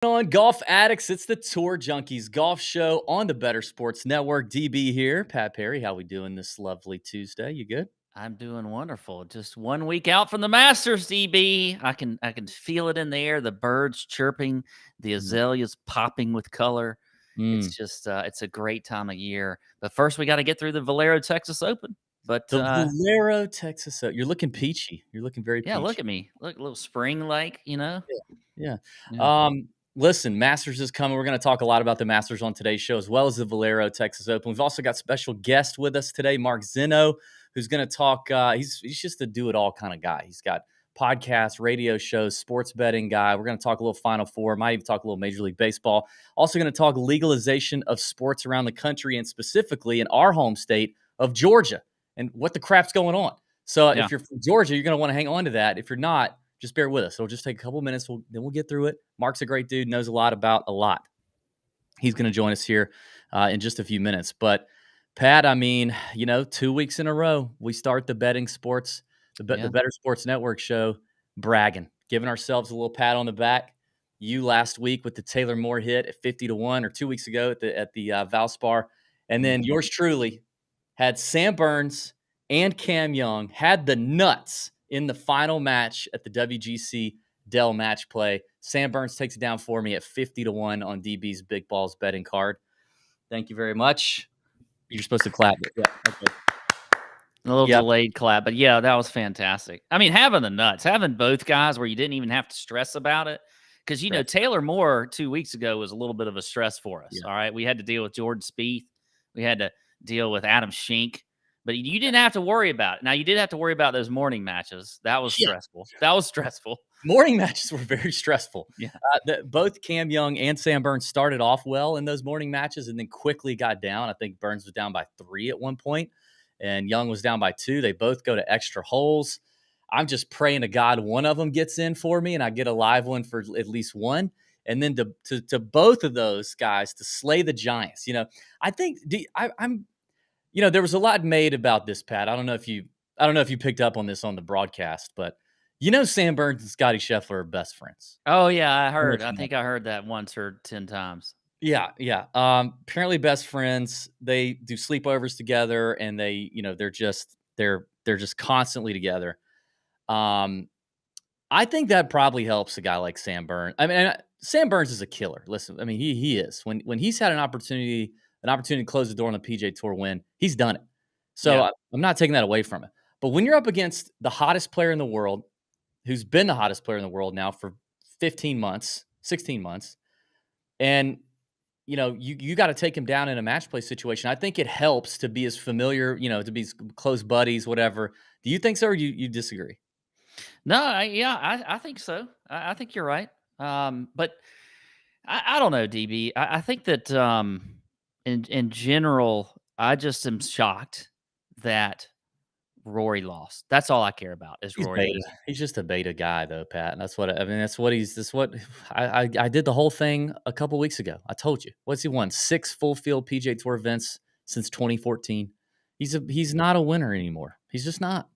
On Golf Addicts, it's the Tour Junkies Golf Show on the Better Sports Network. DB here, Pat Perry. How we doing this lovely Tuesday? You good? I'm doing wonderful. Just 1 week out from the Masters, DB. I can feel it in the air. The birds chirping, the azaleas popping with color. It's just it's a great time of year. But first, we got to get through the Valero Texas Open. But The Valero Texas Open. You're looking peachy. You're looking very peachy. Yeah, look at me. Look, a little spring like, Yeah. Listen, Masters is coming. We're going to talk a lot about the Masters on today's show, as well as the Valero Texas Open. We've also got special guest with us today, Mark Zinno, who's going to talk. He's just a do-it-all kind of guy. He's got podcasts, radio shows, sports betting guy. We're going to talk a little Final Four. Might even talk a little Major League Baseball. Also going to talk legalization of sports around the country, and specifically in our home state of Georgia, and what the crap's going on. So if you're from Georgia, you're going to want to hang on to that. If you're not, just bear with us. It'll just take a couple minutes. Then we'll get through it. Mark's a great dude, knows a lot about a lot. He's going to join us here in just a few minutes. But, Pat, 2 weeks in a row, we start the betting sports, the Better Sports Network show, bragging, giving ourselves a little pat on the back. You last week with the Taylor Moore hit at 50-1, or 2 weeks ago at the Valspar. And then yours truly had Sam Burns and Cam Young, had the nuts in the final match at the WGC Dell match play. Sam Burns takes it down for me at 50-1 on DB's Big Balls betting card. Thank you very much. You're supposed to clap. Yeah, okay. A little delayed clap, but yeah, that was fantastic. I mean, having the nuts, having both guys where you didn't even have to stress about it. Because, Taylor Moore 2 weeks ago was a little bit of a stress for us, all right? We had to deal with Jordan Spieth. We had to deal with Adam Schenk. But you didn't have to worry about it. Now, you did have to worry about those morning matches. That was stressful. That was stressful. Morning matches were very stressful. Yeah. Both Cam Young and Sam Burns started off well in those morning matches and then quickly got down. I think Burns was down by 3 at one point, and Young was down by 2. They both go to extra holes. I'm just praying to God one of them gets in for me and I get a live one for at least one. And then to both of those guys to slay the Giants. I think I'm – there was a lot made about this, Pat. I don't know if you picked up on this on the broadcast, but Sam Burns and Scotty Scheffler are best friends. Oh yeah, I heard. I think I heard that once or 10 times. Yeah. Apparently best friends. They do sleepovers together, and they're just constantly together. I think that probably helps a guy like Sam Burns. I mean, Sam Burns is a killer. Listen, I mean, he is. When he's had an opportunity to close the door on the PGA Tour win, he's done it. So I'm not taking that away from it. But when you're up against the hottest player in the world, who's been the hottest player in the world now for 16 months, and you got to take him down in a match play situation, I think it helps to be as familiar, to be close buddies, whatever. Do you think so, or you disagree? No, I think so. I think you're right. But I don't know, DB. I think that in general, I just am shocked that Rory lost. That's all I care about is Rory. He's just a beta guy, though, Pat. And that's what I did the whole thing a couple weeks ago. I told you. What's he won? 6 full field PGA Tour events since 2014. He's not a winner anymore. He's just not.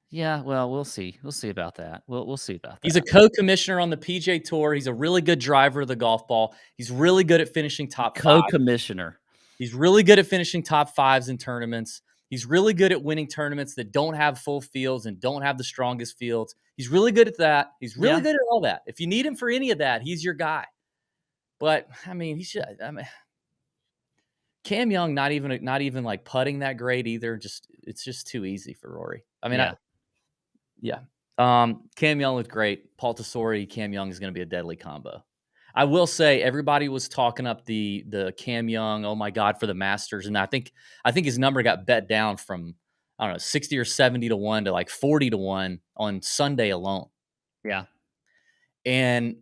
Yeah, well, we'll see. We'll see about that. We'll see about that. He's a co-commissioner on the PGA Tour. He's a really good driver of the golf ball. He's really good at finishing top 5. Co-commissioner. He's really good at finishing top 5s in tournaments. He's really good at winning tournaments that don't have full fields and don't have the strongest fields. He's really good at that. He's really good at all that. If you need him for any of that, he's your guy. But Cam Young not even like putting that great either. It's just too easy for Rory. Cam Young looked great. Paul Tesori, Cam Young is going to be a deadly combo. I will say everybody was talking up the Cam Young, oh my God, for the Masters, and I think his number got bet down from 60 or 70-1 to like 40-1 on Sunday alone. Yeah, and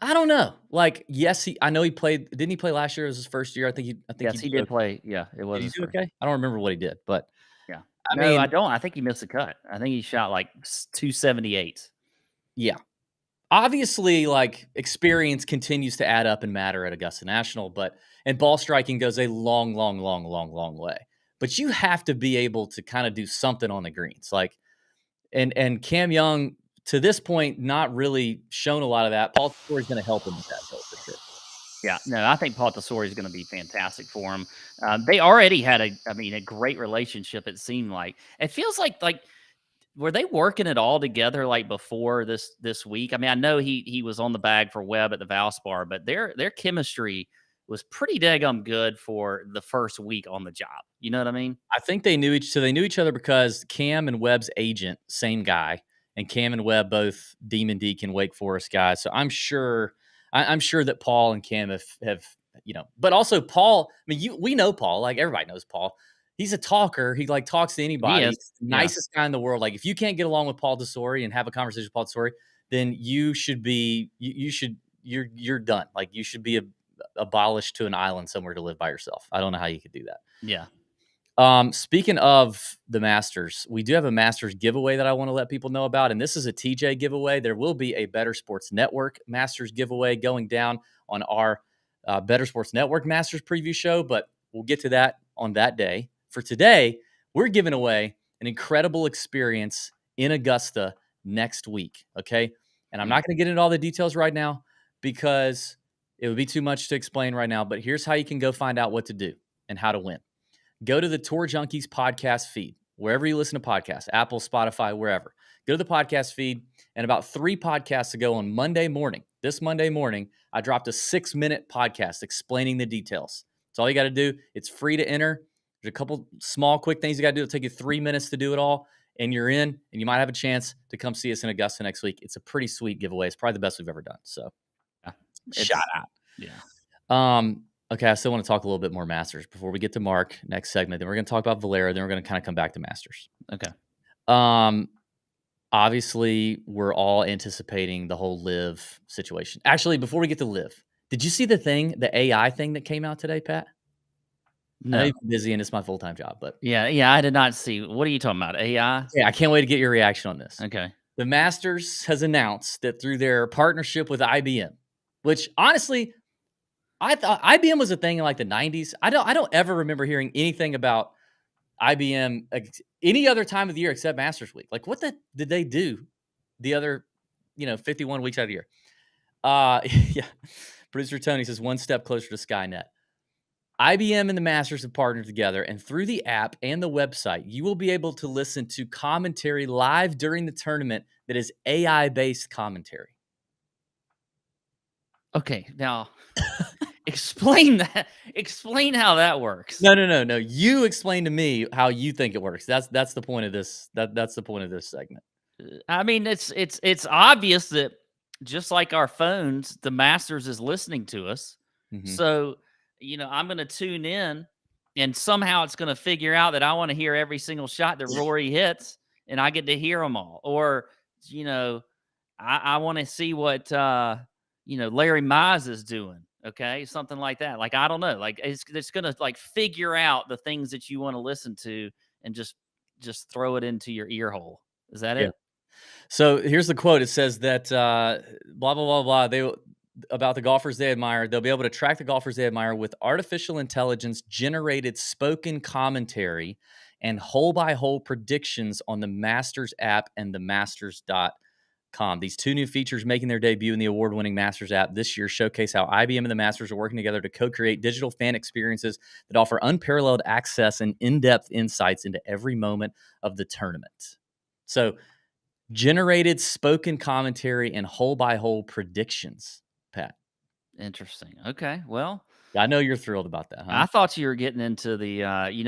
I don't know. Like, yes, I know he played. Didn't he play last year? It was his first year. I think he did play. Yeah, it was. Did he do okay? I don't remember what he did, but yeah. I don't. I think he missed a cut. I think he shot like 278. Yeah. Obviously, like, experience continues to add up and matter at Augusta National, and ball striking goes a long, long, long, long, long way. But you have to be able to kind of do something on the greens. Like, and Cam Young to this point, not really shown a lot of that. Paul Tesori is going to help him with that, though, for sure. Yeah, no, I think Paul Tesori is going to be fantastic for him. They already had a great relationship. It seemed like it feels like were they working it all together like before this week? I mean, I know he was on the bag for Webb at the Valspar, but their chemistry was pretty daggum good for the first week on the job. You know what I mean? I think they knew each other because Cam and Webb's agent, same guy, and Cam and Webb both Demon Deacon Wake Forest guys. So I'm sure that Paul and Cam have but also Paul. I mean, we know Paul, like everybody knows Paul. He's a talker. He talks to anybody. He's the nicest guy in the world. Like if you can't get along with Paul Tesori and have a conversation with Paul Tesori, then you're done. Like you should be abolished to an island somewhere to live by yourself. I don't know how you could do that. Yeah. Speaking of the Masters, we do have a Masters giveaway that I want to let people know about, and this is a TJ giveaway. There will be a Better Sports Network Masters giveaway going down on our Better Sports Network Masters preview show, but we'll get to that on that day. For today, we're giving away an incredible experience in Augusta next week, okay? And I'm not going to get into all the details right now because it would be too much to explain right now, but here's how you can go find out what to do and how to win. Go to the Tour Junkies podcast feed, wherever you listen to podcasts, Apple, Spotify, wherever. Go to the podcast feed, and about 3 podcasts ago on this Monday morning, I dropped a 6-minute podcast explaining the details. That's all you got to do. It's free to enter. There's a couple small, quick things you got to do. It'll take you 3 minutes to do it all, and you're in, and you might have a chance to come see us in Augusta next week. It's a pretty sweet giveaway. It's probably the best we've ever done. So, shout out. Yeah. Okay, I still want to talk a little bit more Masters before we get to Mark next segment. Then we're going to talk about Valero. Then we're going to kind of come back to Masters. Okay. Obviously, we're all anticipating the whole live situation. Actually, before we get to live, did you see the AI thing that came out today, Pat? No. I know you're busy and it's my full-time job, but yeah, I did not see. What are you talking about? AI? Yeah, I can't wait to get your reaction on this. Okay. The Masters has announced that through their partnership with IBM, which honestly, I thought IBM was a thing in like the 90s. I don't ever remember hearing anything about IBM any other time of the year except Masters Week. Like, what did they do the other, 51 weeks out of the year? Yeah. Producer Tony says, one step closer to Skynet. IBM and the Masters have partnered together, and through the app and the website, you will be able to listen to commentary live during the tournament that is AI-based commentary. Okay, now explain that. Explain how that works. No. You explain to me how you think it works. That's the point of this. That's the point of this segment. I mean, it's obvious that just like our phones, the Masters is listening to us. Mm-hmm. So, I'm going to tune in, and somehow it's going to figure out that I want to hear every single shot that Rory hits, and I get to hear them all. Or, I want to see what Larry Mize is doing. Okay, something like that. Like, I don't know. Like, it's going to figure out the things that you want to listen to and just throw it into your ear hole. Is that it? So here's the quote. It says that blah, blah, blah, blah. About the golfers they admire. They'll be able to track the golfers they admire with artificial intelligence generated spoken commentary and hole-by-hole predictions on the Masters app and the Masters.com. These 2 new features making their debut in the award-winning Masters app this year showcase how IBM and the Masters are working together to co-create digital fan experiences that offer unparalleled access and in-depth insights into every moment of the tournament. So, generated spoken commentary and hole-by-hole predictions, Pat. Interesting. Okay, well, I know you're thrilled about that, huh? I thought you were getting into the,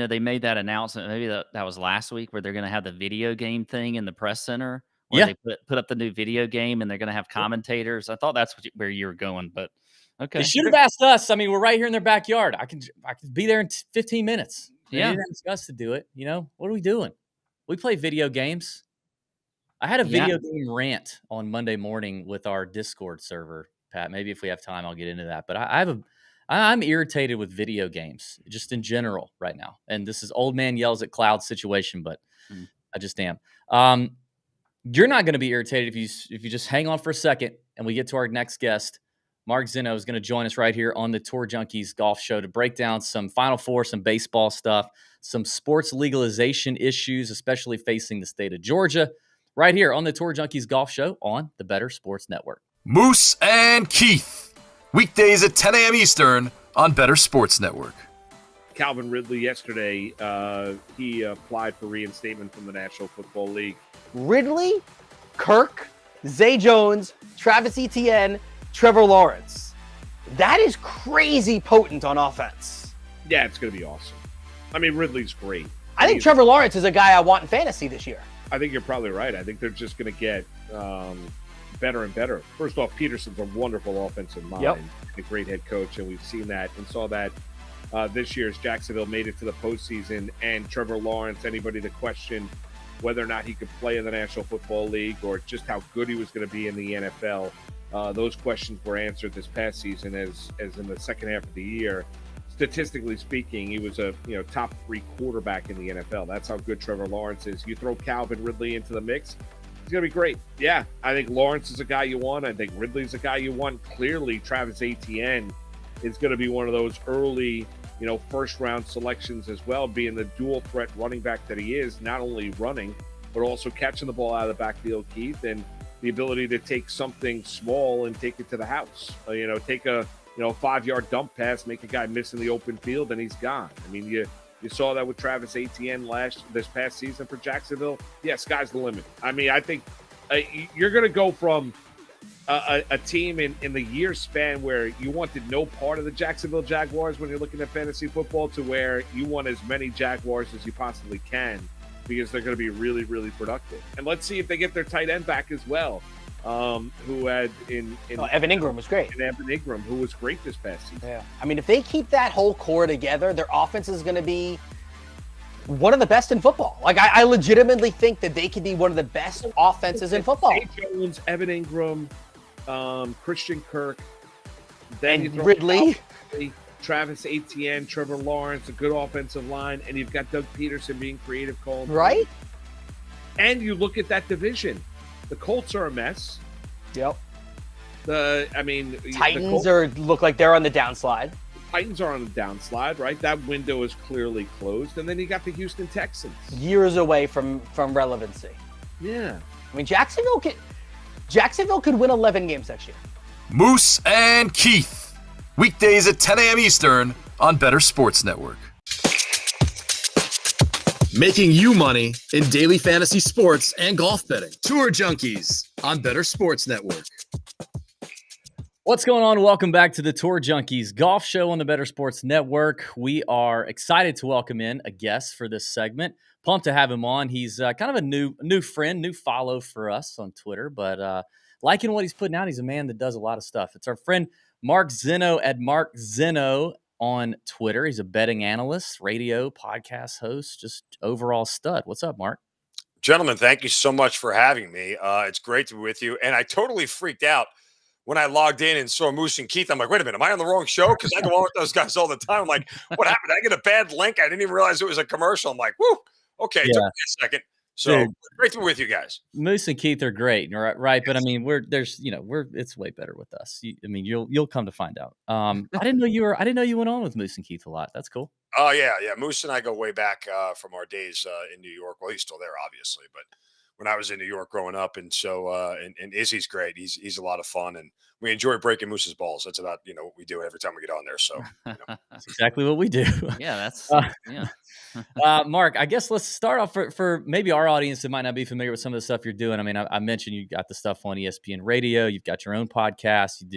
they made that announcement. Maybe that was last week where they're going to have the video game thing in the press center where they put up the new video game and they're going to have commentators. I thought that's where you were going, but okay. They should have asked us. I mean, we're right here in their backyard. I can be there in 15 minutes. They didn't ask us to do it. What are we doing? We play video games. I had a video game rant on Monday morning with our Discord server, Pat. Maybe if we have time, I'll get into that. But I'm irritated with video games just in general right now. And this is old man yells at cloud situation, but I just am. You're not going to be irritated if you just hang on for a second and we get to our next guest. Mark Zinno is going to join us right here on the Tour Junkies Golf Show to break down some Final Four, some baseball stuff, some sports legalization issues, especially facing the state of Georgia. right here on the Tour Junkies Golf Show on the Better Sports Network. Moose and Keith, weekdays at 10 a.m. Eastern on Better Sports Network. Calvin Ridley yesterday, he applied for reinstatement from the National Football League. Ridley, Kirk, Zay Jones, Travis Etienne, Trevor Lawrence. That is crazy potent on offense. Yeah, it's going to be awesome. I mean, Ridley's great. I think Trevor Lawrence is a guy I want in fantasy this year. I think you're probably right. I think they're just going to get better and better. First off, Peterson's a wonderful offensive mind, a great head coach, and we've seen that and saw that this year as Jacksonville made it to the postseason. And Trevor Lawrence, anybody that questioned whether or not he could play in the National Football League or just how good he was going to be in the NFL, those questions were answered this past season as in the second half of the year. Statistically speaking, he was a top 3 quarterback in the NFL. That's how good Trevor Lawrence is. You throw Calvin Ridley into the mix, he's going to be great. Yeah, I think Lawrence is a guy you want. I think Ridley's a guy you want. Clearly, Travis Etienne is going to be one of those early, first-round selections as well, being the dual-threat running back that he is, not only running, but also catching the ball out of the backfield, Keith, and the ability to take something small and take it to the house. Take a 5-yard dump pass, make a guy miss in the open field, and he's gone. I mean, you saw that with Travis Etienne this past season for Jacksonville. Yeah, sky's the limit. I mean, I think you're going to go from a team in the year span where you wanted no part of the Jacksonville Jaguars when you're looking at fantasy football to where you want as many Jaguars as you possibly can because they're going to be really, really productive. And let's see if they get their tight end back as well. Who had Evan Ingram was great. And Evan Ingram, who was great this past season. Yeah. I mean, if they keep that whole core together, their offense is going to be one of the best in football. Like, I legitimately think that they could be one of the best offenses in football. Zay Jones, Evan Ingram, Christian Kirk, then and Ridley, Travis Etienne, Trevor Lawrence, a good offensive line, and you've got Doug Peterson being creative calling. Right? And you look at that division. The Colts are a mess. Yep. Titans look like they're on the downslide. Titans are on the downslide, right? That window is clearly closed. And then you got the Houston Texans. Years away from relevancy. Yeah. I mean, Jacksonville could win 11 games next year. Moose and Keith, weekdays at 10 a.m. Eastern on Better Sports Network. Making you money in daily fantasy sports and golf betting. Tour Junkies on Better Sports Network. What's going on? Welcome back to the Tour Junkies Golf Show on the Better Sports Network. We are excited to welcome in a guest for this segment. Pumped to have him on. He's kind of a new friend, new follow for us on Twitter, but liking what he's putting out. He's a man that does a lot of stuff. It's our friend Mark Zinno at Mark Zinno on Twitter. He's a betting analyst, radio, podcast host, just overall stud. What's up, Mark? Gentlemen, thank you so much for having me. It's great to be with you. And I totally freaked out when I logged in and saw Moose and Keith. I'm like, wait a minute, am I on the wrong show? Because I go on with those guys all the time. I'm like, what happened? Did I get a bad link? I didn't even realize it was a commercial. I'm like, whoo, okay, it took me a second. So great to be with you guys. Moose and Keith are great, right? Yes. But I mean, it's way better with us. You'll come to find out. I didn't know you went on with Moose and Keith a lot. That's cool. Oh yeah. Moose and I go way back from our days in New York. Well, he's still there, obviously, but when I was in New York growing up, and so and Izzy's great. He's a lot of fun, and we enjoy breaking Moose's balls. That's about what we do every time we get on there. So that's exactly what we do. Yeah, that's Mark, I guess let's start off for maybe our audience that might not be familiar with some of the stuff you're doing. I mean, I mentioned you got the stuff on ESPN Radio. You've got your own podcast. You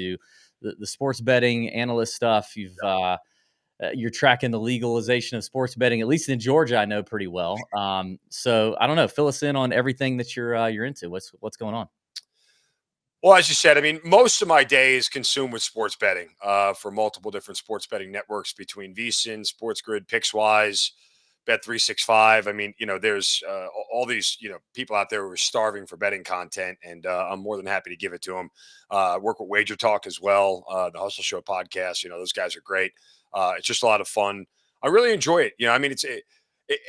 do the sports betting analyst stuff. You're tracking the legalization of sports betting, at least in Georgia, I know pretty well. So I don't know. Fill us in on everything that you're into. What's going on? Well, as you said, I mean, most of my day is consumed with sports betting for multiple different sports betting networks between VSin, Sports Grid, PicksWise, Bet365. I mean, there's all these, people out there who are starving for betting content, and I'm more than happy to give it to them. Work with Wager Talk as well, the Hustle Show podcast. Those guys are great. It's just a lot of fun. I really enjoy it.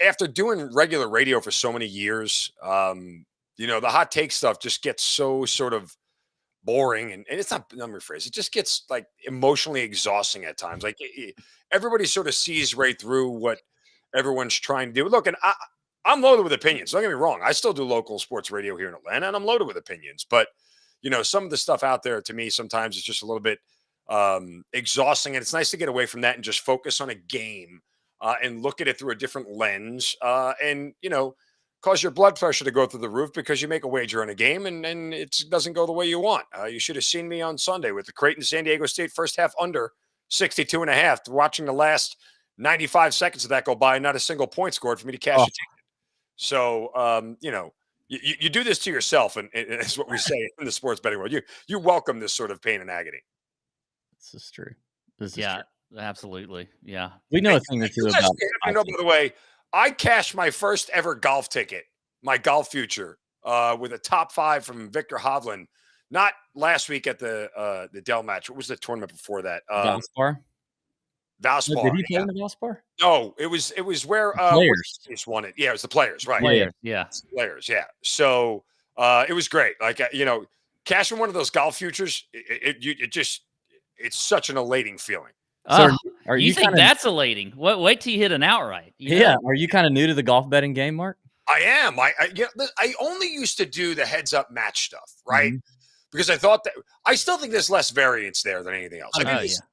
After doing regular radio for so many years, the hot take stuff just gets so sort of boring, and it's not, let me rephrase, it just gets like emotionally exhausting at times. Like everybody sort of sees right through what everyone's trying to do. Look, and I'm loaded with opinions. Don't get me wrong. I still do local sports radio here in Atlanta, and I'm loaded with opinions. But, some of the stuff out there to me sometimes is just a little bit exhausting. And it's nice to get away from that and just focus on a game and look at it through a different lens and, cause your blood pressure to go through the roof because you make a wager on a game and it doesn't go the way you want. You should have seen me on Sunday with the Creighton San Diego State first half under 62.5, watching the last 95 seconds of that go by, not a single point scored for me to cash a ticket. So, you do this to yourself, and it's what we say in the sports betting world. You welcome this sort of pain and agony. This is true. This is true. Absolutely. Yeah. We know a thing or two about by the way, I cashed my first ever golf ticket, my golf future, with a top 5 from Victor Hovland, not last week at the Dell match. What was the tournament before that? Valspar? Valspar. Did he play in the Valspar? No, it was where Players won it. Yeah, it was the Players, right? Players, yeah. Players, yeah. So it was great. Like cashing one of those golf futures, it's such an elating feeling. So are you think that's elating? Wait till you hit an outright. Yeah. Are you kind of new to the golf betting game, Mark? I am. I only used to do the heads up match stuff, right? Mm-hmm. Because I thought that I still think there's less variance there than anything else.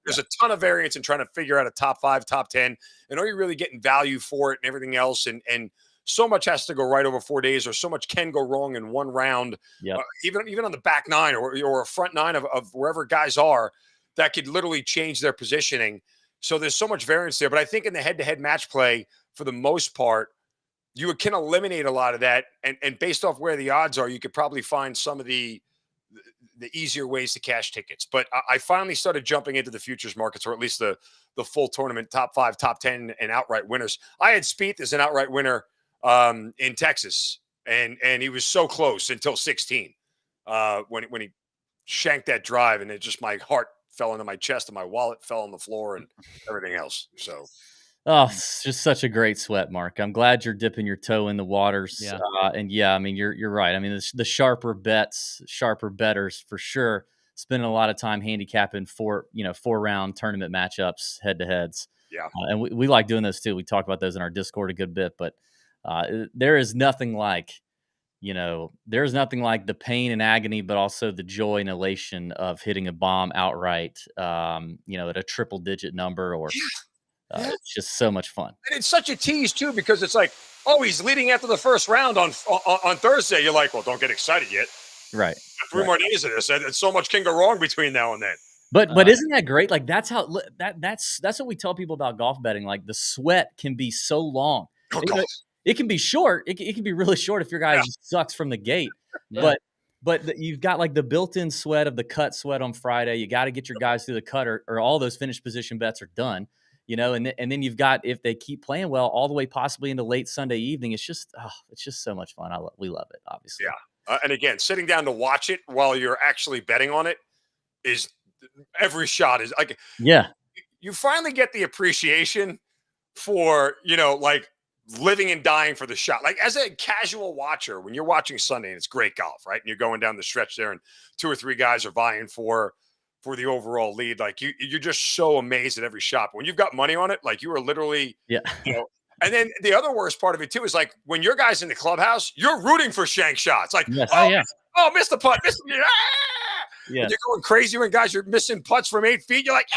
There's a ton of variance in trying to figure out a top 5, top 10, and are you really getting value for it and everything else? And so much has to go right over 4 days, or so much can go wrong in one round. Yep. Even on the back 9 or a front 9 of wherever guys are, that could literally change their positioning. So there's so much variance there. But I think in the head-to-head match play, for the most part, you can eliminate a lot of that. And based off where the odds are, you could probably find some of the easier ways to cash tickets. But I finally started jumping into the futures markets, or at least the full tournament, top 5, top 10, and outright winners. I had Spieth as an outright winner in Texas, and he was so close until 16 when he shanked that drive, and it just, my heart fell into my chest and my wallet fell on the floor and everything else. So. Oh, it's just such a great sweat, Mark. I'm glad you're dipping your toe in the waters. Yeah. I mean, you're right. I mean, the sharper bettors for sure, spending a lot of time handicapping 4-round tournament matchups, head to heads. Yeah. And we like doing those too. We talk about those in our Discord a good bit, but there is nothing like, there's nothing like the pain and agony, but also the joy and elation of hitting a bomb outright, at a triple digit number or. It's just so much fun. And it's such a tease, too, because it's like, oh, he's leading after the first round on Thursday. You're like, well, don't get excited yet. Right. 3 more days of this, and so much can go wrong between now and then. But isn't that great? Like, that's how that's what we tell people about golf betting. Like, the sweat can be so long. It can be short. It can be really short if your guy just sucks from the gate. Yeah. But you've got like the built-in sweat of the cut sweat on Friday. You got to get your guys through the cut, or all those finished position bets are done. And then you've got, if they keep playing well, all the way possibly into late Sunday evening. It's just so much fun. We love it, obviously. Yeah. And again, sitting down to watch it while you're actually betting on it is every shot is like, you finally get the appreciation for, like living and dying for the shot. Like as a casual watcher, when you're watching Sunday and it's great golf, right? And you're going down the stretch there and 2 or 3 guys are vying for the overall lead, like you're just so amazed at every shot. But when you've got money on it, like you are literally, And then the other worst part of it too is like when your guys in the clubhouse, you're rooting for shank shots. Like, missed the putt, missed the, you're going crazy when guys are missing putts from 8 feet. You're like,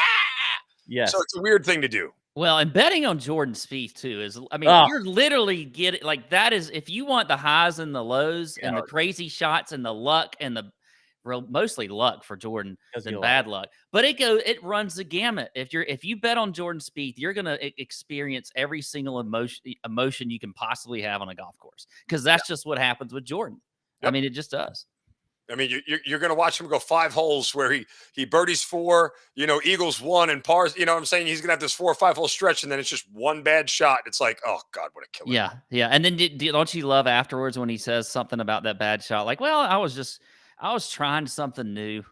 So it's a weird thing to do. Well, and betting on Jordan Spieth too is, I mean, you're literally getting like that is if you want the highs and the lows and the crazy shots and the luck and the mostly luck for Jordan than bad luck, but it runs the gamut. If you bet on Jordan Spieth, you're gonna experience every single emotion you can possibly have on a golf course because that's just what happens with Jordan. I mean, it just does. I mean, you're going to watch him go 5 holes where he birdies 4, eagles 1 and pars. You know what I'm saying? He's going to have this 4 or 5 hole stretch, and then it's just one bad shot. It's like, oh God, what a killer! Yeah. And then don't you love afterwards when he says something about that bad shot? Like, well, I was trying something new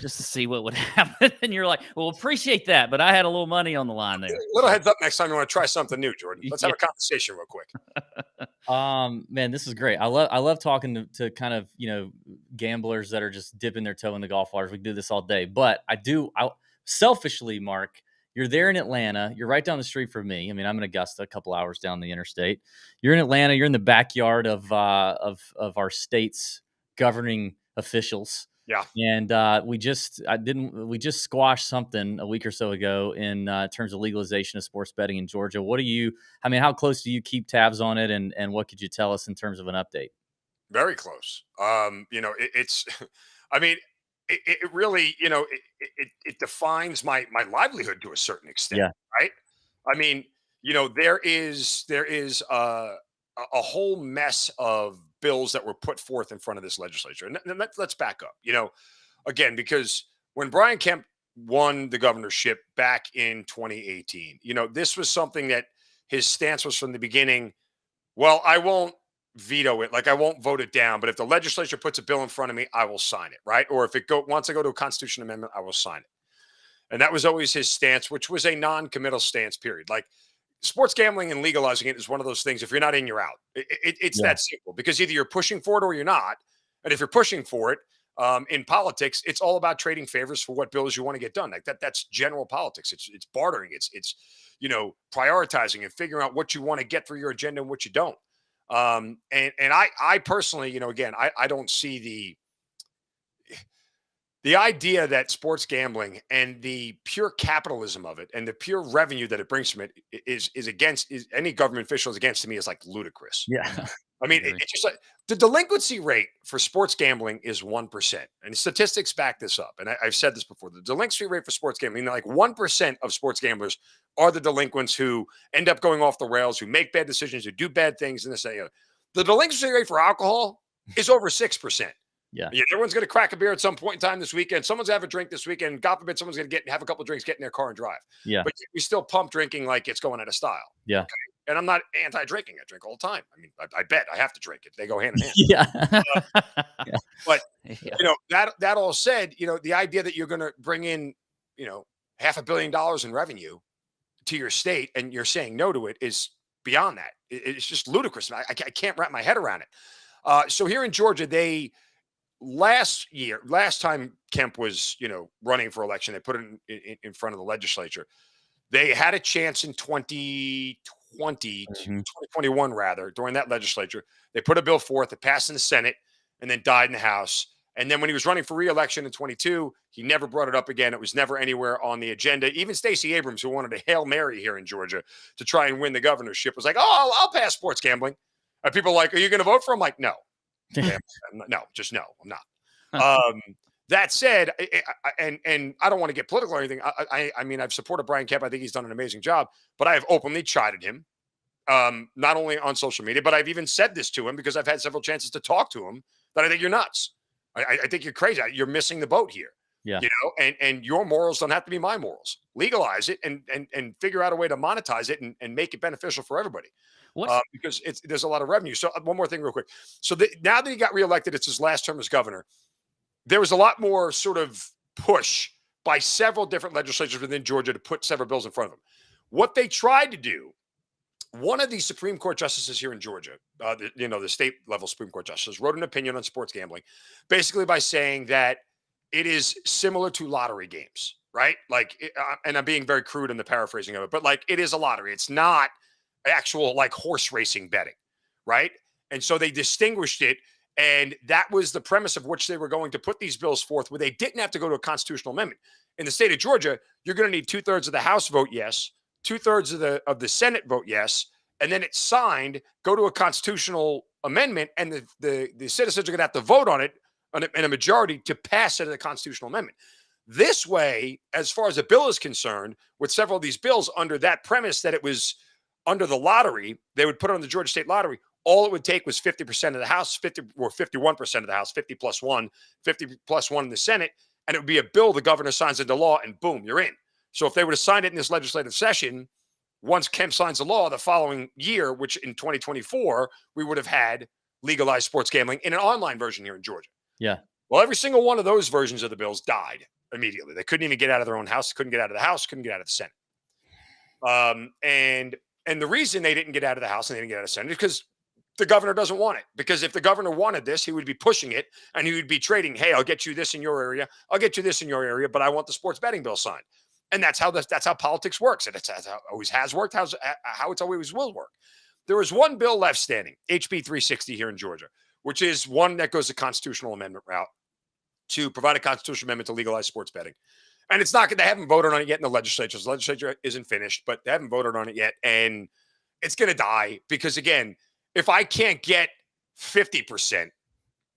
just to see what would happen. And you're like, well, appreciate that. But I had a little money on the line there. Little heads up next time you want to try something new, Jordan. Let's have a conversation real quick. Man, this is great. I love talking to kind of, gamblers that are just dipping their toe in the golf waters. We do this all day. But I selfishly, Mark, You're there in Atlanta. You're right down the street from me. I mean, I'm in Augusta, a couple hours down the interstate. You're in Atlanta. You're in the backyard of our state's governing officials. Yeah. And we just squashed something a week or so ago in terms of legalization of sports betting in Georgia. How close do you keep tabs on it, and what could you tell us in terms of an update? Very close. It's I mean, it really, it defines my livelihood to a certain extent. Yeah. Right. I mean, there is a whole mess of bills that were put forth in front of this legislature. And let's back up, again, because when Brian Kemp won the governorship back in 2018, this was something that his stance was from the beginning. Well, I won't veto it. Like, I won't vote it down, but if the legislature puts a bill in front of me, I will sign it. Right. Or if wants to go to a constitutional amendment, I will sign it. And that was always his stance, which was a non-committal stance, period. Like, sports gambling and legalizing it is one of those things. If you're not in, you're out. It's that simple, because either you're pushing for it or you're not. And if you're pushing for it, in politics, it's all about trading favors for what bills you want to get done. Like that's general politics. It's bartering. It's prioritizing and figuring out what you want to get through your agenda and what you don't. And I personally, again, I don't see the idea that sports gambling and the pure capitalism of it and the pure revenue that it brings from it is any government official is against, to me, is like ludicrous. Yeah. I mean, it's just like the delinquency rate for sports gambling is 1%. And statistics back this up. And I've said this before. The delinquency rate for sports gambling, like 1% of sports gamblers are the delinquents who end up going off the rails, who make bad decisions, who do bad things. And the delinquency rate for alcohol is over 6%. Yeah. Everyone's going to crack a beer at some point in time this weekend. Someone's going to have a drink this weekend. God forbid someone's going to have a couple of drinks, get in their car and drive. Yeah. But we still pump drinking like it's going out of style. Yeah. Okay? And I'm not anti-drinking. I drink all the time. I mean, I bet I have to drink it. They go hand in hand. Yeah. But, that all said, the idea that you're going to bring in, $500 million in revenue to your state and you're saying no to it is beyond that. It's just ludicrous. I can't wrap my head around it. So here in Georgia, last time Kemp was, running for election, they put it in front of the legislature. They had a chance in 2021 rather, during that legislature. They put a bill forth, it passed in the Senate, and then died in the House. And then when he was running for re-election in 22, he never brought it up again. It was never anywhere on the agenda. Even Stacey Abrams, who wanted a Hail Mary here in Georgia to try and win the governorship, was like, oh, I'll pass sports gambling. And people are like, are you going to vote for him? Like, no. No, just no, I'm not. That said, and I don't want to get political or anything. I mean, I've supported Brian Kemp. I think he's done an amazing job, but I have openly chided him, not only on social media, but I've even said this to him because I've had several chances to talk to him that I think you're nuts. I think you're crazy. You're missing the boat here. Yeah. And your morals don't have to be my morals. Legalize it and figure out a way to monetize it and make it beneficial for everybody. Because there's a lot of revenue. So one more thing real quick. So now that he got reelected, it's his last term as governor. There was a lot more sort of push by several different legislatures within Georgia to put several bills in front of him. What they tried to do, one of the Supreme Court justices here in Georgia, the state level Supreme Court justices, wrote an opinion on sports gambling, basically by saying that it is similar to lottery games, right? Like, and I'm being very crude in the paraphrasing of it, but like it is a lottery. It's not actual like horse racing betting, right? And so they distinguished it. And that was the premise of which they were going to put these bills forth, where they didn't have to go to a constitutional amendment. In the state of Georgia, you're going to need 2/3 of the House vote yes, 2/3 of the Senate vote yes, and then it's signed, go to a constitutional amendment, and the citizens are going to have to vote on it in a majority to pass it as a constitutional amendment. This way, as far as a bill is concerned, with several of these bills under that premise that it was under the lottery, they would put it on the Georgia state lottery. All it would take was 50% of the House, 51% of the House, 50 plus one in the Senate, and it would be a bill the governor signs into law, and boom, you're in. So if they would have signed it in this legislative session, once Kemp signs the law the following year, which in 2024, we would have had legalized sports gambling in an online version here in Georgia. Yeah. Well, every single one of those versions of the bills died immediately. They couldn't even get out of their own house, couldn't get out of the House, couldn't get out of the Senate. And the reason they didn't get out of the House and they didn't get out of the Senate is because the governor doesn't want it. Because if the governor wanted this, he would be pushing it and he would be trading, hey, I'll get you this in your area. I'll get you this in your area, but I want the sports betting bill signed. And that's how politics works. And it's how it always has worked, how it's always will work. There is one bill left standing, HB 360 here in Georgia, which is one that goes the constitutional amendment route to provide a constitutional amendment to legalize sports betting. And it's not, they haven't voted on it yet in the legislature. The legislature isn't finished, but they haven't voted on it yet. And it's going to die because, again, if I can't get 50%,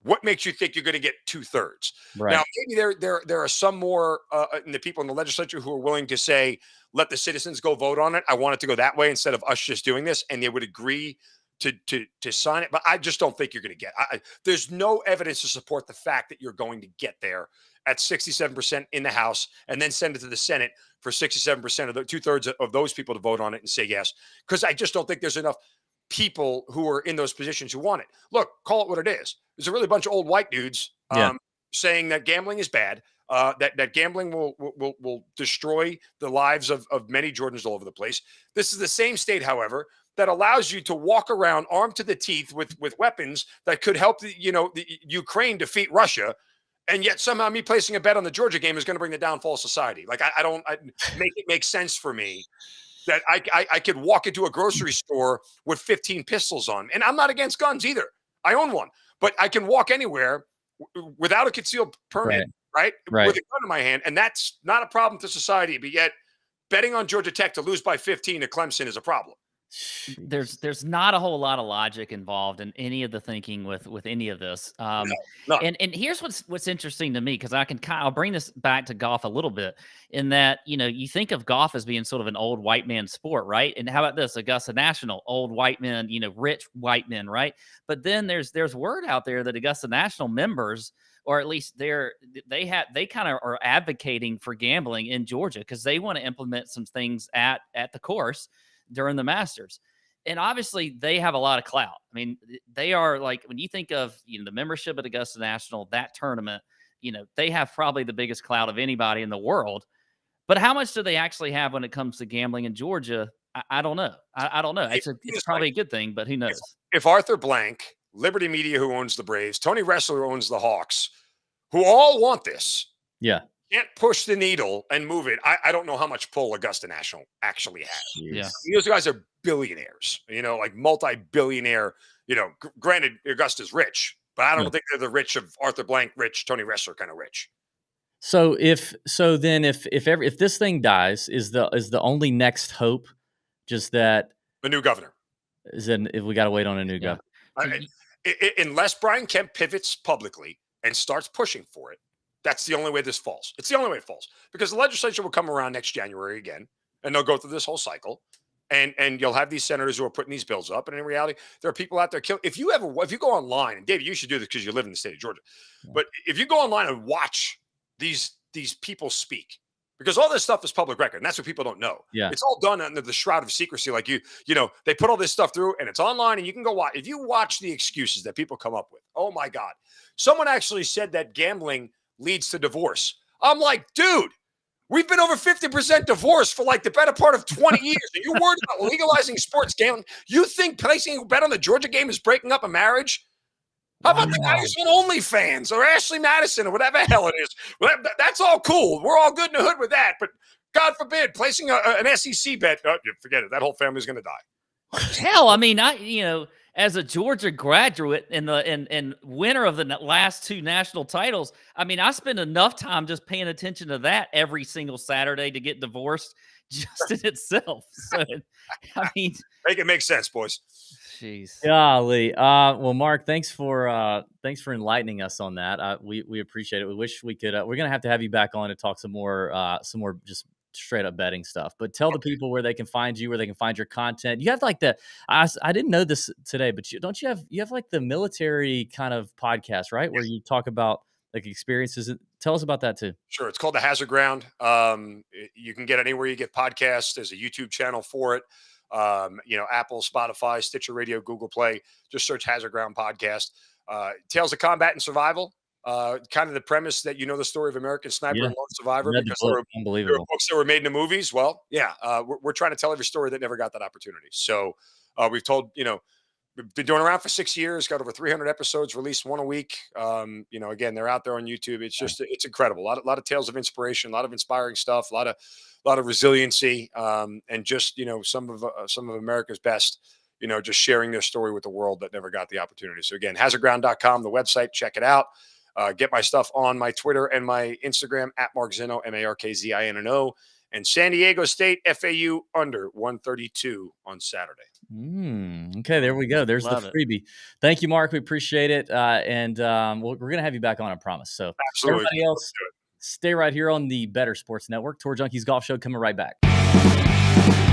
what makes you think you're going to get 2/3? Right. Now, maybe there are some more in the people in the legislature who are willing to say, let the citizens go vote on it. I want it to go that way instead of us just doing this. And they would agree to sign it. But I just don't think you're going to get there's no evidence to support the fact that you're going to get there at 67% in the House and then send it to the Senate for 67% of the 2/3 of those people to vote on it and say yes. Because I just don't think there's enough people who are in those positions who want it. Look, call it what it is. There's a really bunch of old white dudes saying that gambling is bad, that gambling will destroy the lives of many Georgians all over the place. This is the same state, however, that allows you to walk around armed to the teeth with weapons that could help the Ukraine defeat Russia. And yet somehow me placing a bet on the Georgia game is going to bring the downfall of society. Like I don't make it make sense for me that I could walk into a grocery store with 15 pistols on. And I'm not against guns either. I own one, but I can walk anywhere without a concealed permit, right? With a gun in my hand. And that's not a problem to society. But yet betting on Georgia Tech to lose by 15 at Clemson is a problem. There's not a whole lot of logic involved in any of the thinking with any of this. No. And here's what's interesting to me, because I'll bring this back to golf a little bit, in that, you think of golf as being sort of an old white man sport, right? And how about this? Augusta National, old white men, rich white men, right? But then there's word out there that Augusta National members, or at least they kind of are advocating for gambling in Georgia because they want to implement some things at the course during the Masters. And obviously they have a lot of clout. I mean, they are, like, when you think of, the membership at Augusta National, that tournament, they have probably the biggest clout of anybody in the world. But how much do they actually have when it comes to gambling in Georgia? I don't know. I don't know. It's probably a good thing, but who knows? If Arthur Blank, Liberty Media, who owns the Braves, Tony Ressler, who owns the Hawks, who all want this, can't push the needle and move it, I don't know how much pull Augusta National actually has. Yeah. Those guys are billionaires, like multi-billionaire, granted Augusta's rich, but I don't think they're the rich of Arthur Blank rich, Tony Ressler kind of rich. So if this thing dies, is the only next hope just that a new governor? If we got to wait on a new governor? Unless Brian Kemp pivots publicly and starts pushing for it, that's the only way this falls. It's the only way it falls, because the legislature will come around next January again, and they'll go through this whole cycle, and you'll have these senators who are putting these bills up. And in reality, there are people out there killing. If you go online, and David, you should do this because you live in the state of Georgia, but if you go online and watch these people speak, because all this stuff is public record, and that's what people don't know. Yeah, it's all done under the shroud of secrecy. Like they put all this stuff through, and it's online, and you can go watch. If you watch the excuses that people come up with, oh my God, someone actually said that gambling leads to divorce. I'm like, dude, we've been over 50% divorce for like the better part of 20 years. Are you worried about legalizing sports gambling? You think placing a bet on the Georgia game is breaking up a marriage? How about the guys on OnlyFans or Ashley Madison or whatever the hell it is? Well, that's all cool. We're all good in the hood with that. But God forbid, placing an SEC bet, forget it. That whole family's going to die. Hell, I mean, as a Georgia graduate and winner of the last two national titles, I mean, I spend enough time just paying attention to that every single Saturday to get divorced just in itself. So, I mean, make it make sense, boys. Jeez. Golly. Well, Mark, thanks for enlightening us on that. We appreciate it. We wish we could. We're gonna have to have you back on to talk some more just straight up betting stuff. But tell the people where they can find you, where they can find your content. You have like I didn't know this today, but you have like the military kind of podcast, right? Where you talk about like experiences. Tell us about that too. Sure. It's called The Hazard Ground. You can get it anywhere you get podcasts. There's a YouTube channel for it. Apple, Spotify, Stitcher Radio, Google Play. Just search Hazard Ground Podcast. Tales of Combat and Survival. Kind of the premise that the story of American Sniper and Lone Survivor, because there were books that were made into movies. Well, we're trying to tell every story that never got that opportunity. So we've told We've been doing around for 6 years, got over 300 episodes, released one a week. Again, they're out there on YouTube. It's incredible. A lot of tales of inspiration, a lot of inspiring stuff, a lot of resiliency, and just, some of America's best, just sharing their story with the world that never got the opportunity. So again, hazardground.com, the website, check it out. Get my stuff on my Twitter and my Instagram at Mark Zinno, MarkZinno, and San Diego State FAU under 132 on Saturday. Okay, there we go. There's the freebie. Thank you, Mark. We appreciate it. And we're going to have you back on, I promise. So absolutely. Everybody else, stay right here on the Better Sports Network. Tour Junkies Golf Show coming right back.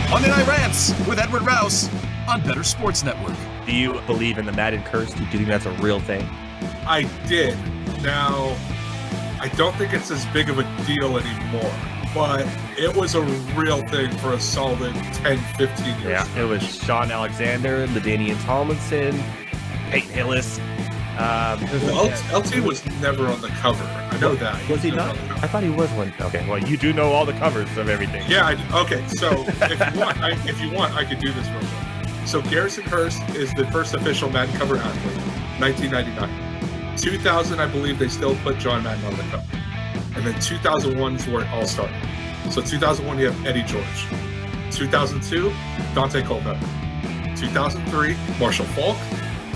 Monday Night Rants with Edward Rouse on Better Sports Network. Do you believe in the Madden curse? Do you think that's a real thing? I did. Now, I don't think it's as big of a deal anymore, but it was a real thing for a solid 10, 15 years. Yeah, it was Sean Alexander, LaDainian Tomlinson, Peyton Hillis. LT was never on the cover. I know that. Was he not? I thought he was one. Okay, well, you do know all the covers of everything. Yeah, okay, so if you want, I could do this real quick. So Garrison Hurst is the first official Madden cover athlete, 1999. 2000, I believe they still put John Madden on the cover. And then 2001 is where it all started. So 2001, you have Eddie George. 2002, Dante Culpepper. 2003, Marshall Falk.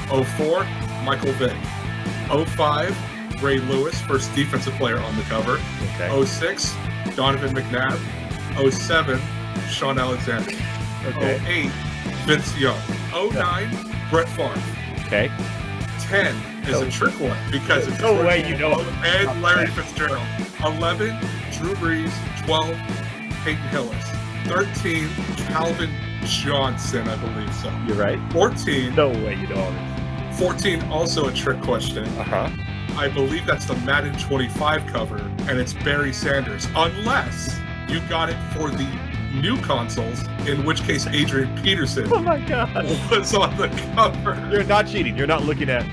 04, Michael Vick. 05, Ray Lewis, first defensive player on the cover. Okay. 06, Donovan McNabb. 07, Sean Alexander. Okay. 08, Vince Young. 09, Brett Favre. Okay. 10 is a trick one because it's no way you know. And Larry Fitzgerald. 11, Drew Brees. 12, Peyton Hillis. 13, Calvin Johnson, I believe so. You're right. 14. No way you know all this. 14, also a trick question. I believe that's the Madden 25 cover, and it's Barry Sanders. Unless you got it for the new consoles, in which case Adrian Peterson oh my God. was on the cover. You're not cheating. You're not looking at...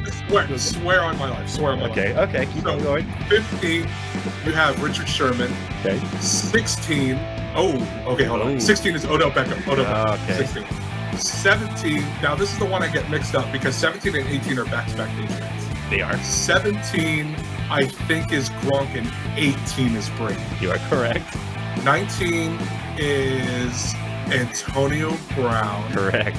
Swear on my life. Swear on my life. Okay, keep on going. 15, you have Richard Sherman. Okay. 16, hold on. 16 is Odell Beckham. Okay. 16. 17, now this is the one I get mixed up because 17 and 18 are back-to-back Patriots. They are. 17, I think, is Gronk, and 18 is Brady. You are correct. 19 is Antonio Brown. Correct.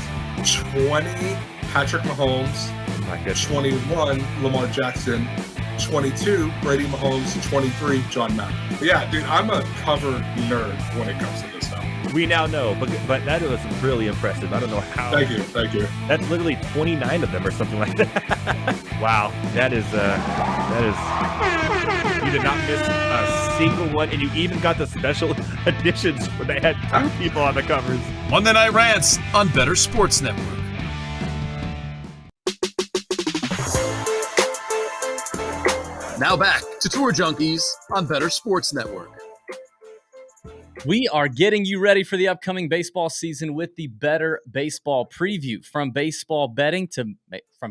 20, Patrick Mahomes. Oh my goodness. 21, Lamar Jackson. 22, Brady Mahomes. 23, John Madden. But yeah, dude, I'm a cover nerd when it comes to this stuff. We now know, but that was really impressive. I don't know how. Thank you. That's literally 29 of them or something like that. Wow, that is. You did not miss a single one, and you even got the special editions where they had 2 people on the covers. Monday Night Rants on Better Sports Network. Now back to Tour Junkies on Better Sports Network. We are getting you ready for the upcoming baseball season with the Better Baseball Preview. From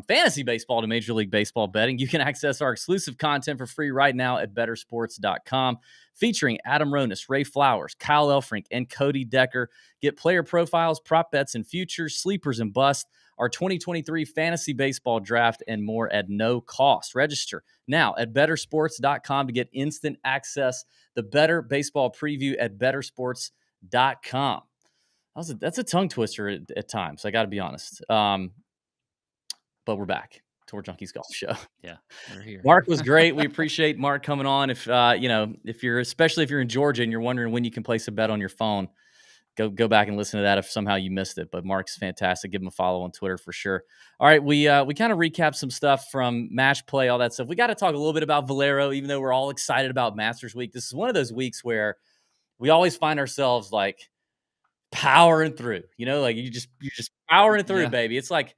fantasy baseball to Major League Baseball betting, you can access our exclusive content for free right now at bettersports.com, featuring Adam Ronis, Ray Flowers, Kyle Elfrink, and Cody Decker. Get player profiles, prop bets and futures, sleepers and busts, our 2023 fantasy baseball draft, and more at no cost. Register now at bettersports.com to get instant access. The Better Baseball Preview at bettersports.com. That's a tongue twister at times, I got to be honest. But we're back. Tour Junkies Golf Show. Yeah, we're here. Mark was great. We appreciate Mark coming on. Especially if you're in Georgia and you're wondering when you can place a bet on your phone, go back and listen to that if somehow you missed it. But Mark's fantastic. Give him a follow on Twitter for sure. All right, we kind of recapped some stuff from match play, all that stuff. We got to talk a little bit about Valero, even though we're all excited about Masters Week. This is one of those weeks where we always find ourselves like powering through. Like you're just powering through, baby. It's like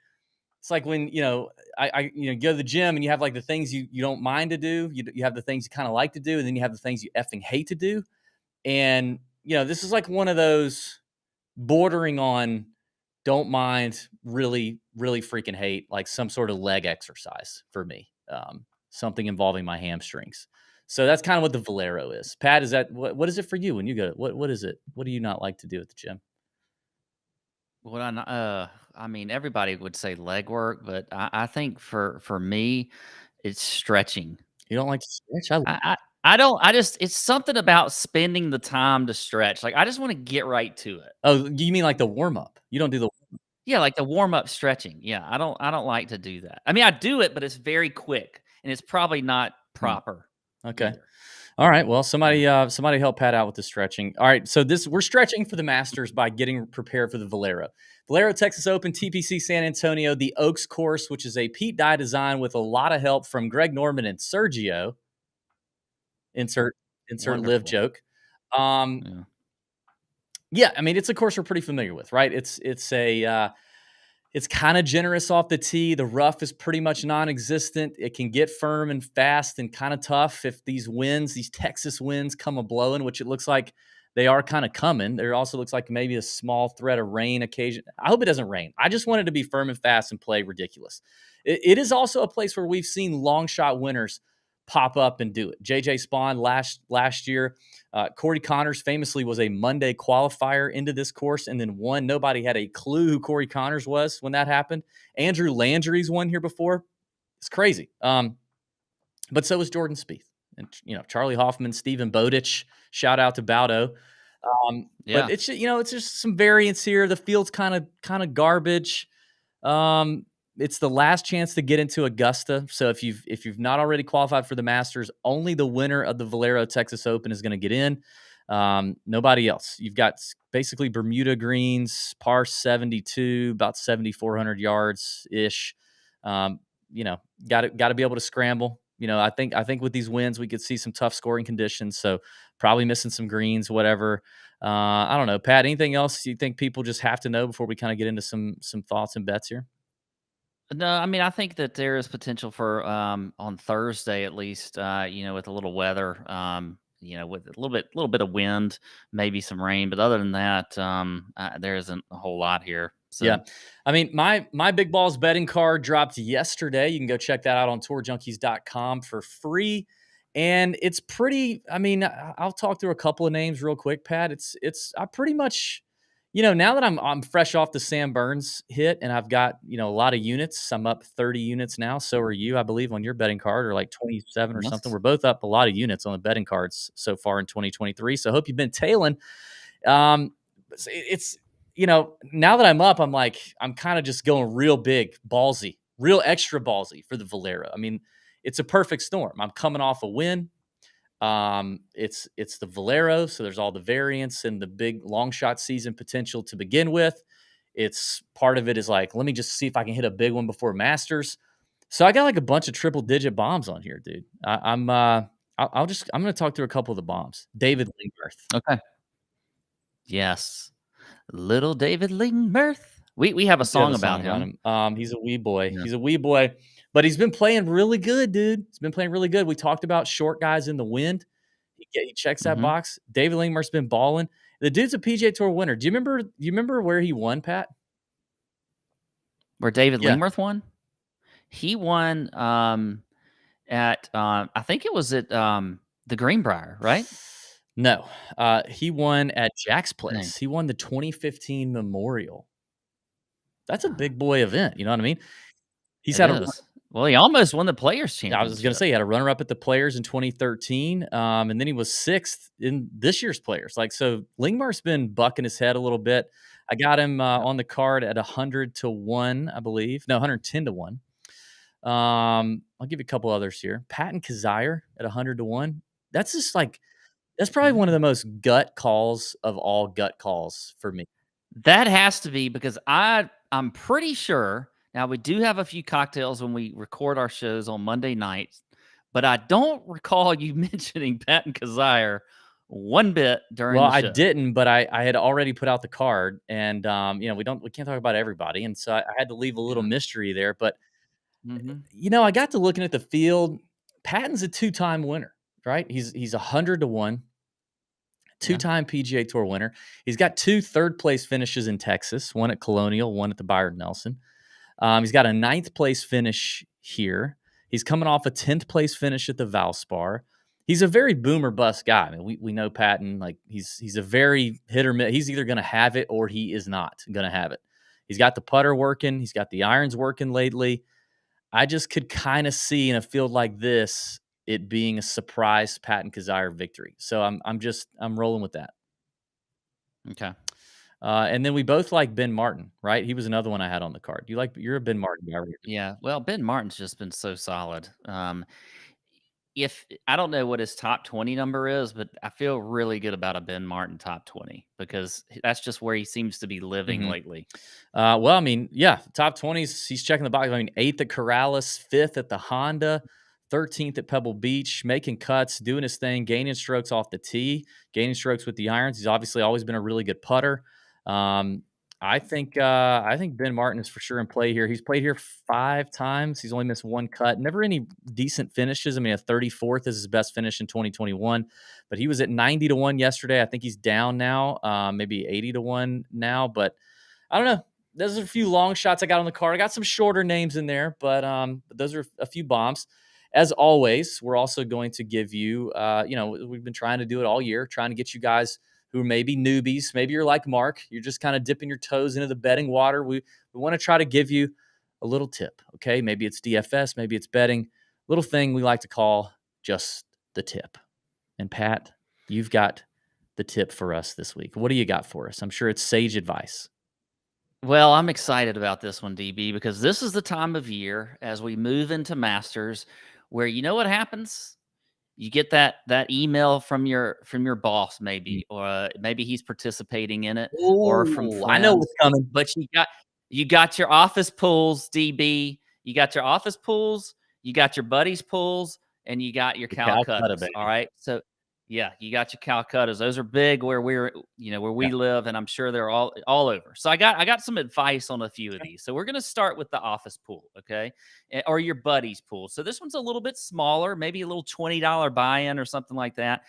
when I go to the gym and you have like the things you don't mind to do. You have the things you kind of like to do, and then you have the things you effing hate to do. And this is like one of those bordering on don't mind, really, really freaking hate, like some sort of leg exercise for me, something involving my hamstrings. So that's kind of what the Valero is. Pat, is that what is it for you when you go? What is it? What do you not like to do at the gym? I mean, everybody would say leg work, but I think for me, it's stretching. You don't like to stretch? I don't. It's something about spending the time to stretch. Like I just want to get right to it. Oh, you mean like the warm up? You don't do the Yeah, like the warm up stretching. Yeah, I don't like to do that. I mean, I do it, but it's very quick and it's probably not proper. Okay. Either. All right. Well, somebody help Pat out with the stretching. All right. So we're stretching for the Masters by getting prepared for the Valero Texas Open, TPC San Antonio, the Oaks course, which is a Pete Dye design with a lot of help from Greg Norman and Sergio. Insert Wonderful. live joke. Yeah, I mean, it's a course we're pretty familiar with, right? It's kind of generous off the tee. The rough is pretty much non-existent. It can get firm and fast and kind of tough if these Texas winds come a-blowing, which it looks like they are kind of coming. There also looks like maybe a small threat of rain occasion. I hope it doesn't rain. I just want it to be firm and fast and play ridiculous. It is also a place where we've seen long shot winners pop up and do it. JJ Spawn last year. Corey Connors famously was a Monday qualifier into this course and then won. Nobody had a clue who Corey Connors was when that happened. Andrew Landry's won here before. It's crazy. But so was Jordan Spieth. And, Charlie Hoffman, Stephen Bowditch. Shout out to Bowdo. But it's just some variance here. The field's kind of garbage. It's the last chance to get into Augusta. So if you've not already qualified for the Masters, only the winner of the Valero Texas Open is going to get in. Nobody else. You've got basically Bermuda greens, par 72, about 7,400 yards ish. Got to be able to scramble. I think with these wins we could see some tough scoring conditions. So probably missing some greens, whatever. I don't know, Pat. Anything else you think people just have to know before we kind of get into some thoughts and bets here? No, I mean, I think that there is potential for on Thursday at least, with a little weather, with a little bit of wind, maybe some rain, but other than that, there isn't a whole lot here. So. Yeah, I mean, my Big Balls betting card dropped yesterday. You can go check that out on tourjunkies.com for free, and it's pretty. I mean, I'll talk through a couple of names real quick, Pat. I pretty much. Now that I'm fresh off the Sam Burns hit and I've got, a lot of units, I'm up 30 units now. So are you, I believe, on your betting card, or like 27 or something. We're both up a lot of units on the betting cards so far in 2023. So I hope you've been tailing. It's, now that I'm up, I'm kind of just going real big, ballsy, real extra ballsy for the Valero. I mean, it's a perfect storm. I'm coming off a win. It's the Valero, so there's all the variance and the big long shot season potential to begin with. It's part of it is like, let me just see if I can hit a big one before Masters. So I got like a bunch of triple digit bombs on here, dude. I'm going to talk through a couple of the bombs. David Lingmerth. Okay. Yes. Little David Lingmerth. We have a song about him. He's a wee boy. Yeah. He's a wee boy. But he's been playing really good, dude. He's been playing really good. We talked about short guys in the wind. He checks that box. David Lingmerth's been balling. The dude's a PGA Tour winner. Do you remember where he won, Pat? Where David Lingmerth won? He won at I think it was at the Greenbrier, right? No. He won at Jack's Place. He won the 2015 Memorial. That's a big boy event. You know what I mean? He almost won the Players Championship. I was going to say he had a runner-up at the Players in 2013, and then he was 6th in this year's Players. So Lingmerth's been bucking his head a little bit. I got him on the card at 100-1, I believe. No, 110-1. I'll give you a couple others here. Patton Kizzire at 100-1. That's just that's probably one of the most gut calls of all gut calls for me. That has to be because I'm pretty sure. Now, we do have a few cocktails when we record our shows on Monday nights, but I don't recall you mentioning Patton Kizzire one bit during the show. I didn't, but I had already put out the card, and we can't talk about everybody, and so I had to leave a little mystery there. But I got to looking at the field. Patton's a 2-time winner, right? He's 100-1, 2-time PGA Tour winner. He's got 2 third-place finishes in Texas, one at Colonial, one at the Byron Nelson. He's got a 9th place finish here. He's coming off a 10th place finish at the Valspar. He's a very boom or bust guy. I mean, we know Patton, he's a very hit or miss. He's either going to have it or he is not going to have it. He's got the putter working. He's got the irons working lately. I just could kind of see in a field like this it being a surprise Patton Kizzire victory. So I'm rolling with that. Okay. And then we both like Ben Martin, right? He was another one I had on the card. You're a Ben Martin guy. Yeah. Well, Ben Martin's just been so solid. If I don't know what his top 20 number is, but I feel really good about a Ben Martin top 20 because that's just where he seems to be living lately. Well, I mean, yeah, top 20s, he's checking the box. I mean, 8th at Corrales, 5th at the Honda, 13th at Pebble Beach, making cuts, doing his thing, gaining strokes off the tee, gaining strokes with the irons. He's obviously always been a really good putter. I think Ben Martin is for sure in play here. He's played here 5 times. He's only missed 1 cut. Never any decent finishes. I mean, a 34th is his best finish in 2021, but he was at 90-1 yesterday. I think he's down now, maybe 80-1 now, but I don't know. Those are a few long shots I got on the card. I got some shorter names in there, but those are a few bombs. As always, we're also going to give you, we've been trying to do it all year, trying to get you guys who may be newbies. Maybe you're like Mark. You're just kind of dipping your toes into the betting water. We want to try to give you a little tip, okay? Maybe it's DFS. Maybe it's betting. Little thing we like to call just the tip. And Pat, you've got the tip for us this week. What do you got for us? I'm sure it's sage advice. Well, I'm excited about this one, DB, because this is the time of year as we move into Masters where you know what happens? You get that email from your boss, maybe, or maybe he's participating in it, or from friends. I know what's coming. But you got your office pools, DB. You got your office pools, you got your buddies' pools, and you got your Calcuttas. All right, so yeah, you got your Calcuttas. Those are big where we live, and I'm sure they're all over. So I got some advice on a few of these. So we're going to start with the office pool, okay, or your buddy's pool. So this one's a little bit smaller, maybe a little $20 buy-in or something like that.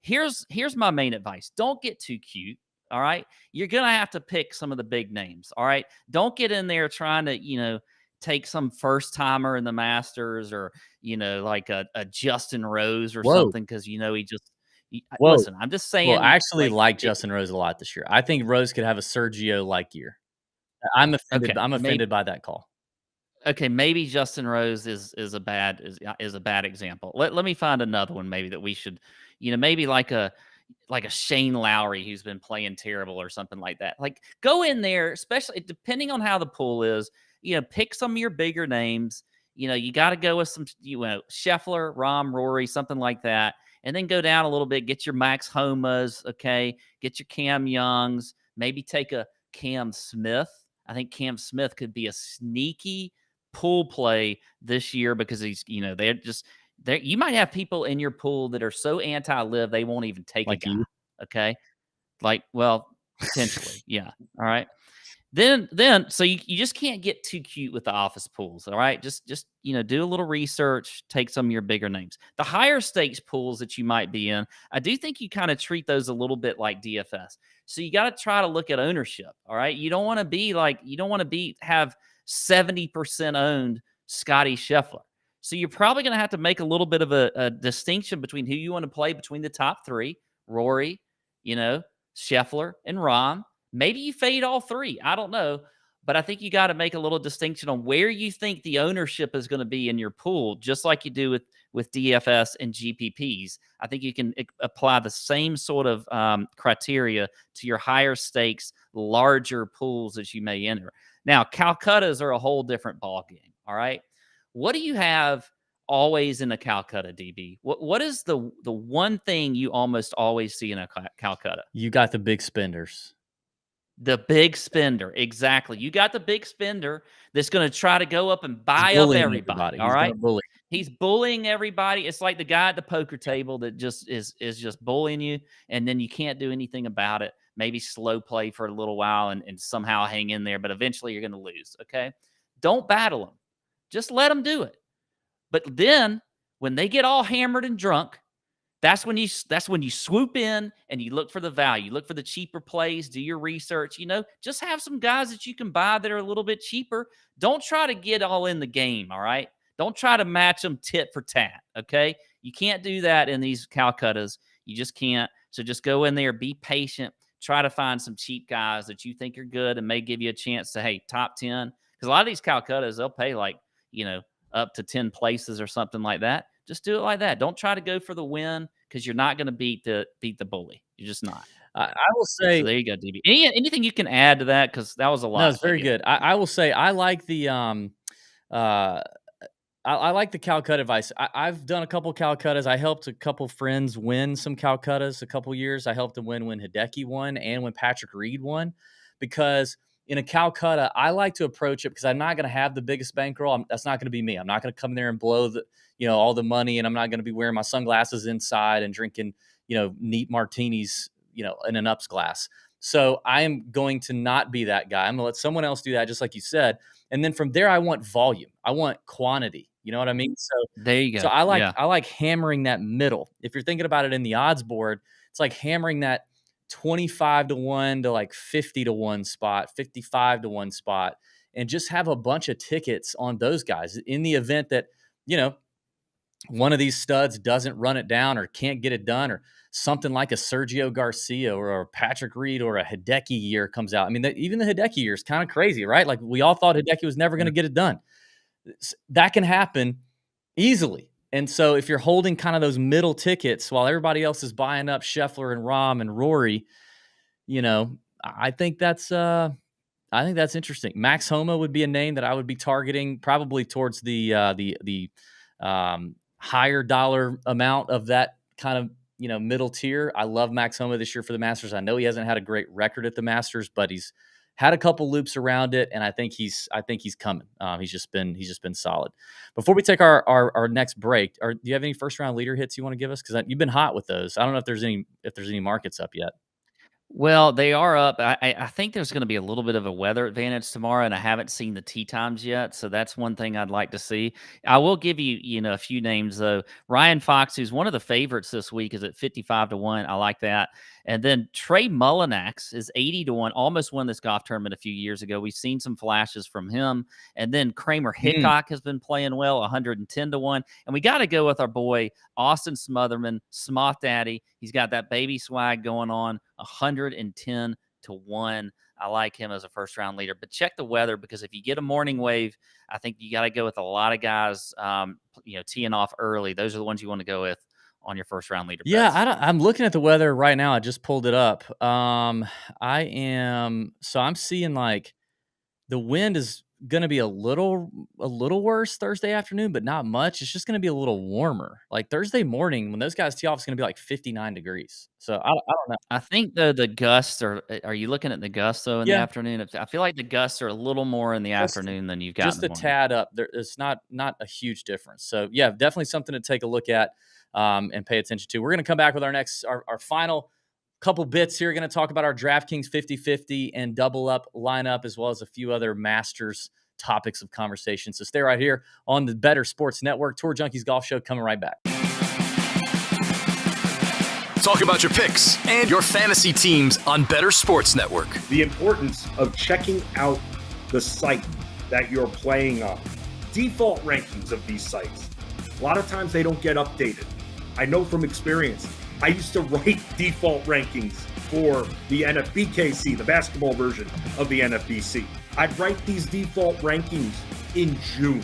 Here's my main advice: don't get too cute. All right, you're going to have to pick some of the big names. All right, don't get in there trying to take some first timer in the Masters or like a Justin Rose or something because he just. Listen, I'm just saying. Well, I actually like Justin Rose a lot this year. I think Rose could have a Sergio-like year. I'm offended. Okay, I'm offended by that call. Okay, maybe Justin Rose is a bad example. Let me find another one maybe that we should, maybe like a Shane Lowry who's been playing terrible or something like that. Like go in there, especially depending on how the pool is. Pick some of your bigger names. You got to go with some, Scheffler, Rahm, Rory, something like that. And then go down a little bit, get your Max Homas, okay? Get your Cam Youngs, maybe take a Cam Smith. I think Cam Smith could be a sneaky pool play this year because he's, you might have people in your pool that are so anti-live they won't even take like a guy, okay? Potentially, yeah. All right. Then, so you just can't get too cute with the office pools, all right? Just do a little research, take some of your bigger names. The higher stakes pools that you might be in, I do think you kind of treat those a little bit like DFS. So you got to try to look at ownership, all right? You don't want to have 70% owned Scotty Scheffler. So you're probably going to have to make a little bit of a distinction between who you want to play between the top 3, Rory, Scheffler, and Rahm. Maybe you fade all 3. I don't know. But I think you got to make a little distinction on where you think the ownership is going to be in your pool, just like you do with DFS and GPPs. I think you can apply the same sort of criteria to your higher stakes, larger pools that you may enter. Now, Calcuttas are a whole different ballgame, all right? What do you have always in a Calcutta, DB? What is the one thing you almost always see in a Calcutta? You got the big spenders. The big spender, exactly. You got the big spender that's going to try to go up and buy up everybody. All right, he's bullying everybody. It's like the guy at the poker table that just is just bullying you, and then you can't do anything about it. Maybe slow play for a little while and somehow hang in there, but eventually you're going to lose. Okay, don't battle them. Just let them do it. But then when they get all hammered and drunk, that's when you swoop in and you look for the value, look for the cheaper plays, do your research, just have some guys that you can buy that are a little bit cheaper. Don't try to get all in the game. All right. Don't try to match them tit for tat. Okay. You can't do that in these Calcuttas. You just can't. So just go in there, be patient, try to find some cheap guys that you think are good and may give you a chance to, hey, top 10. Because a lot of these Calcuttas, they'll pay like, up to 10 places or something like that. Just do it like that. Don't try to go for the win because you're not going to beat the bully. You're just not. I will say. So there you go, DB. Anything you can add to that? Because that was a lot. No, it's very good. I will say I like the I like the Calcutta advice. I've done a couple Calcuttas. I helped a couple friends win some Calcuttas a couple years. I helped them win when Hideki won and when Patrick Reed won, because in a Calcutta, I like to approach it because I'm not going to have the biggest bankroll. That's not going to be me. I'm not going to come there and blow all the money, and I'm not going to be wearing my sunglasses inside and drinking, neat martinis, in an ups glass. So I am going to not be that guy. I'm going to let someone else do that, just like you said. And then from there, I want volume. I want quantity. You know what I mean? So there you go. So I like hammering that middle. If you're thinking about it in the odds board, it's like hammering that 25-1 to like 50-1 spot, 55-1 spot, and just have a bunch of tickets on those guys in the event that, one of these studs doesn't run it down or can't get it done, or something like a Sergio Garcia or a Patrick Reed or a Hideki year comes out. I mean, even the Hideki year is kind of crazy, right? Like we all thought Hideki was never going to get it done. That can happen easily. And so if you're holding kind of those middle tickets while everybody else is buying up Scheffler and Rahm and Rory, I think that's interesting. Max Homa would be a name that I would be targeting, probably towards the higher dollar amount of that kind of middle tier. I love Max Homa this year for the Masters. I know he hasn't had a great record at the Masters, but he's had a couple loops around it, and I think he's coming. He's just been solid. Before we take our next break, do you have any first round leader hits you want to give us? Because you've been hot with those. I don't know if there's any markets up yet. Well, they are up. I think there's going to be a little bit of a weather advantage tomorrow, and I haven't seen the tee times yet, so that's one thing I'd like to see. I will give you, a few names though. Ryan Fox, who's one of the favorites this week, is at 55-1. I like that. And then Trey Mullinax is 80-1. Almost won this golf tournament a few years ago. We've seen some flashes from him. And then Kramer Hickok has been playing well, 110-1. And we got to go with our boy Austin Smotherman, Smoth Daddy. He's got that baby swag going on, 110-1. I like him as a first round leader. But check the weather, because if you get a morning wave, I think you got to go with a lot of guys, teeing off early. Those are the ones you want to go with on your first round leader. Yeah, I'm looking at the weather right now. I just pulled it up. I'm seeing like the wind is going to be a little worse Thursday afternoon, but not much. It's just going to be a little warmer. Like Thursday morning when those guys tee off, it's going to be like 59 degrees. So I don't know. I think the gusts are you looking at the gusts though in the afternoon? I feel like the gusts are a little more in the afternoon than you've got. Just a tad up there. It's not a huge difference. So yeah, definitely something to take a look at and pay attention to. We're going to come back with our final couple bits here. We're going to talk about our DraftKings 50-50 and double up lineup, as well as a few other Masters topics of conversation. So stay right here on the Better Sports Network. Tour Junkies Golf Show coming right back. Talk about your picks and your fantasy teams on Better Sports Network. The importance of checking out the site that you're playing on. Default rankings of these sites. A lot of times they don't get updated. I know from experience. I used to write default rankings for the NFBKC, the basketball version of the NFBC. I'd write these default rankings in June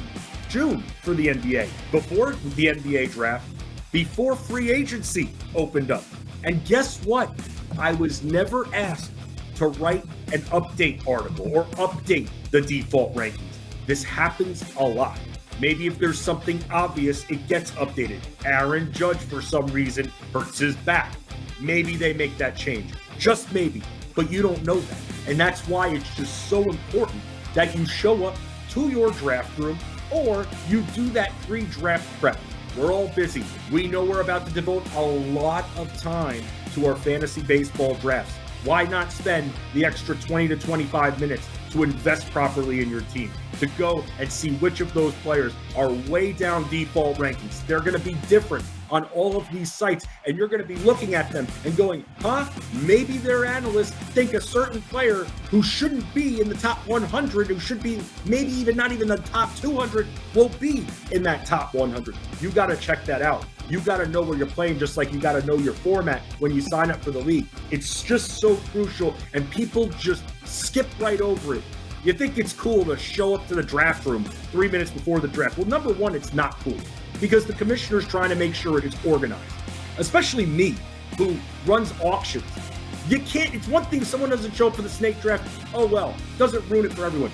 for the NBA, before the NBA draft, before free agency opened up. And guess what? I was never asked to write an update article or update the default rankings. This happens a lot. Maybe if there's something obvious, it gets updated. Aaron Judge, for some reason, hurts his back. Maybe they make that change. Just maybe. But you don't know that. And that's why it's just so important that you show up to your draft room or you do that pre-draft prep. We're all busy. We know we're about to devote a lot of time to our fantasy baseball drafts. Why not spend the extra 20 to 25 minutes to invest properly in your team? to go and see which of those players are way down default rankings. They're going to be different on all of these sites, and you're going to be looking at them and going, maybe their analysts think a certain player who shouldn't be in the top 100, who should be maybe even not even the top 200, will be in that top 100. You got to check that out. You got to know where you're playing, just like you got to know your format when you sign up for the league. It's just so crucial, and people just skip right over it. You think it's cool to show up to the draft room 3 minutes before the draft. Well, number one, it's not cool because the commissioner's trying to make sure it is organized, especially me, who runs auctions. You can't, it's one thing if someone doesn't show up for the snake draft, oh well, doesn't ruin it for everyone.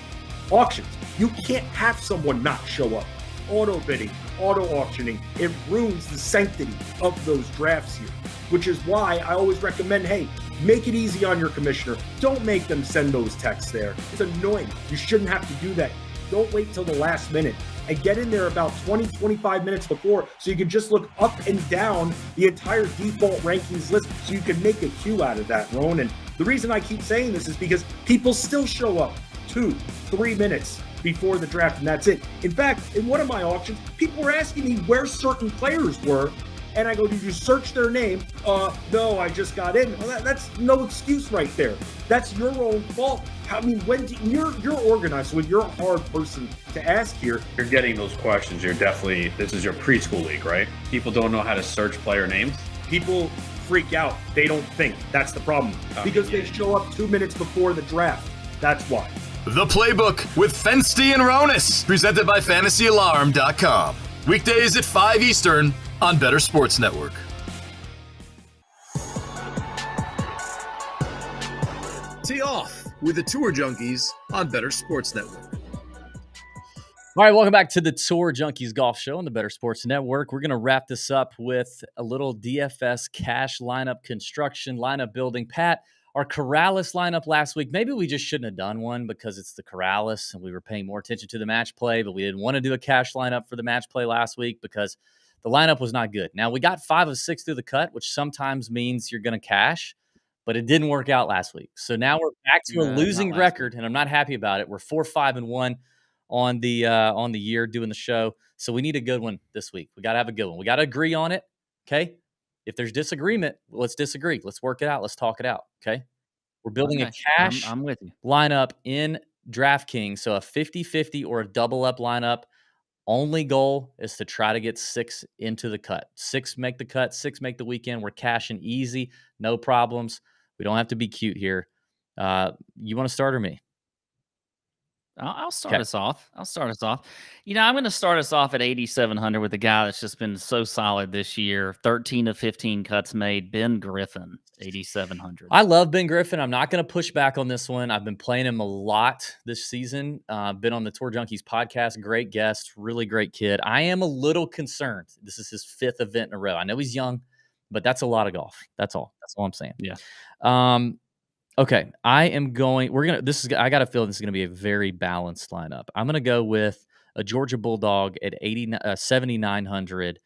Auctions, you can't have someone not show up. Auto bidding, auto auctioning, it ruins the sanctity of those drafts here, which is why I always recommend, hey, make it easy on your commissioner. Don't make them send those texts there. It's annoying. You shouldn't have to do that. Don't wait till the last minute and get in there about 20, 25 minutes before so you can just look up and down the entire default rankings list so you can make a queue out of that, Ron. And the reason I keep saying this is because people still show up 2-3 minutes before the draft, and that's it. In fact, in one of my auctions, people were asking me where certain players were, and I go, did you search their name? No, I just got in. Well, that's no excuse right there. That's your own fault. I mean, you're organized, so when you're a hard person to ask here. You're getting those questions. This is your preschool league, right? People don't know how to search player names. People freak out. They don't think. That's the problem. Because they show up 2 minutes before the draft. That's why. The Playbook with Fensty and Ronis, presented by FantasyAlarm.com. Weekdays at 5 Eastern on Better Sports Network. Tee off with the Tour Junkies on Better Sports Network. All right, welcome back to the Tour Junkies Golf Show on the Better Sports Network. We're going to wrap this up with a little DFS cash lineup construction, lineup building. Pat, our Corrales lineup last week, maybe we just shouldn't have done one because it's the Corrales and we were paying more attention to the match play, but we didn't want to do a cash lineup for the match play last week because the lineup was not good. Now, we got 5 of 6 through the cut, which sometimes means you're going to cash, but it didn't work out last week. So now we're back to a losing record, and I'm not happy about it. We're 4-5-1 on the year doing the show. So we need a good one this week. We got to have a good one. We got to agree on it, okay? If there's disagreement, let's disagree. Let's work it out. Let's talk it out, okay? We're building a cash I'm with you. lineup in DraftKings, so a 50-50 or a double-up lineup. Only goal is to try to get 6 into the cut. 6 make the cut, 6 make the weekend. We're cashing easy, no problems. We don't have to be cute here. You want to start or me? I'll start us off. You know, I'm going to start us off at 8,700 with a guy that's just been so solid this year. 13 of 15 cuts made. Ben Griffin, 8,700. I love Ben Griffin. I'm not going to push back on this one. I've been playing him a lot this season. Been on the Tour Junkies podcast. Great guest. Really great kid. I am a little concerned. This is his 5th event in a row. I know he's young, but that's a lot of golf. That's all. That's all I'm saying. Yeah. Okay, I got a feeling this is going to be a very balanced lineup. I'm going to go with a Georgia Bulldog at 7,900,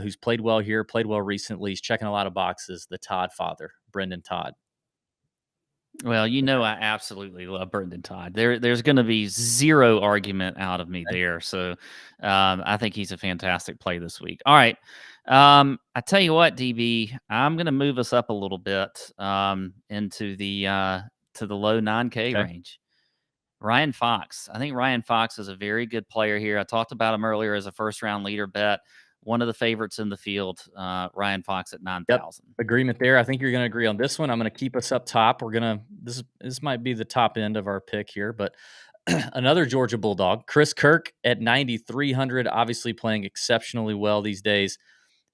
who's played well here, played well recently. He's checking a lot of boxes. The Todd father, Brendan Todd. Well, you know I absolutely love Brendan Todd. There's going to be zero argument out of me there. So I think he's a fantastic play this week. All right. I tell you what, DB, I'm going to move us up a little bit into the to the low 9K range. Ryan Fox. I think Ryan Fox is a very good player here. I talked about him earlier as a first-round leader bet. One of the favorites in the field, Ryan Fox at 9,000. Yep. Agreement there. I think you're going to agree on this one. I'm going to keep us up top. This might be the top end of our pick here, but another Georgia Bulldog, Chris Kirk at 9,300, obviously playing exceptionally well these days.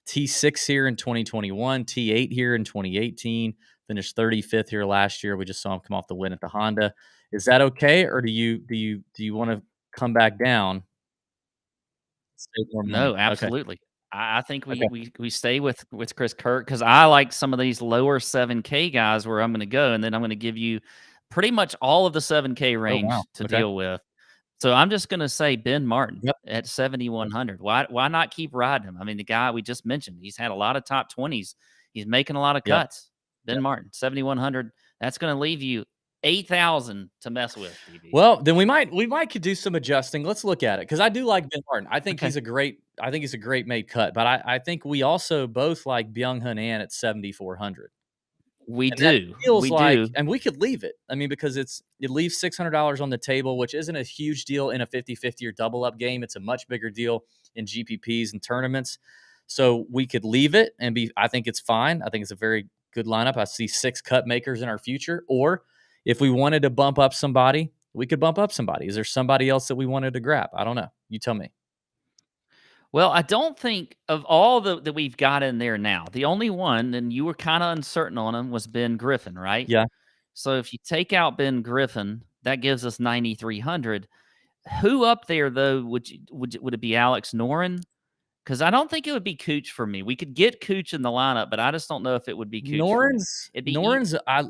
T6 here in 2021, T8 here in 2018, finished 35th here last year. We just saw him come off the win at the Honda. Is that okay, or do you want to come back down? No, absolutely. Okay. I think we stay with Chris Kirk because I like some of these lower 7K guys where I'm going to go, and then I'm going to give you pretty much all of the 7K range to deal with. So I'm just going to say Ben Martin at 7,100. Why not keep riding him? I mean, the guy we just mentioned, he's had a lot of top 20s. He's making a lot of cuts. Ben Martin, 7,100. That's going to leave you 8,000 to mess with. DB. Well, then we might could do some adjusting. Let's look at it because I do like Ben Martin. I think he's a great made cut, but I think we also both like Byung-Hun An at 7,400. We do. Feels like, and we could leave it. I mean, because it leaves $600 on the table, which isn't a huge deal in a 50-50 or double up game. It's a much bigger deal in GPPs and tournaments. So we could leave it and I think it's fine. I think it's a very good lineup. I see 6 cut makers in our future. Or if we wanted to bump up somebody, we could bump up somebody. Is there somebody else that we wanted to grab? I don't know. You tell me. Well, I don't think of all that we've got in there now, the only one, and you were kind of uncertain on him, was Ben Griffin, right? Yeah. So if you take out Ben Griffin, that gives us 9,300. Who up there, though, would it be Alex Noren? Because I don't think it would be Cooch for me. We could get Cooch in the lineup, but I just don't know if it would be Cooch.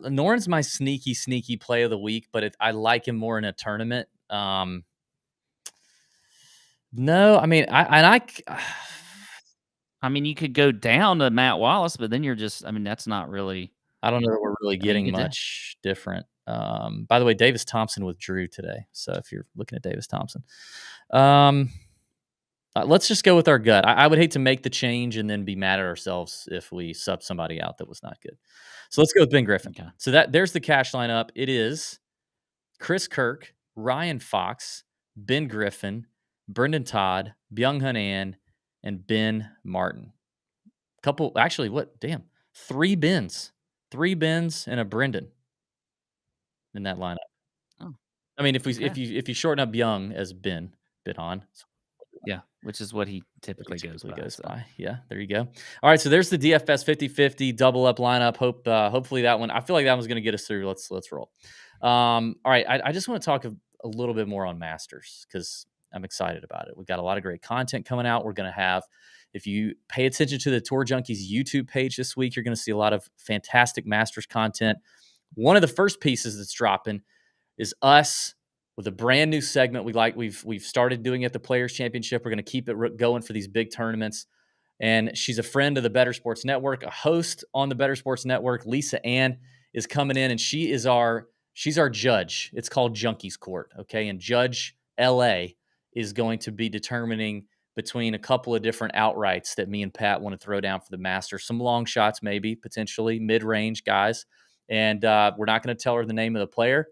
Noren's my sneaky play of the week, but I like him more in a tournament. No, I mean, I mean, you could go down to Matt Wallace, but then you're just, I mean, that's not really. I don't know that we're really getting much different. By the way, Davis Thompson withdrew today. So if you're looking at Davis Thompson, let's just go with our gut. I would hate to make the change and then be mad at ourselves if we sub somebody out that was not good. So let's go with Ben Griffin. Okay. So there's the cash lineup. It is Chris Kirk, Ryan Fox, Ben Griffin, Brendan Todd, Byung-Hun An, and Ben Martin. Three Bens. 3 Bens and a Brendan in that lineup. Oh. I mean, if you shorten up Byung as Ben on. Yeah, which is what he typically goes by. Yeah, there you go. All right, so there's the DFS 50-50 double up lineup. Hopefully that one. I feel like that one's going to get us through. Let's roll. All right, I just want to talk a little bit more on Masters because I'm excited about it. We've got a lot of great content coming out. We're going to have, if you pay attention to the Tour Junkies YouTube page this week, you're going to see a lot of fantastic Masters content. One of the first pieces that's dropping is us with a brand new segment. We've started doing it at the Players Championship. We're going to keep it going for these big tournaments. And she's a friend of the Better Sports Network, a host on the Better Sports Network. Lisa Ann is coming in, and she's our judge. It's called Junkies Court, okay? And Judge LA is going to be determining between a couple of different outrights that me and Pat want to throw down for the Masters. Some long shots, maybe, potentially, mid-range guys. And we're not going to tell her the name of the player.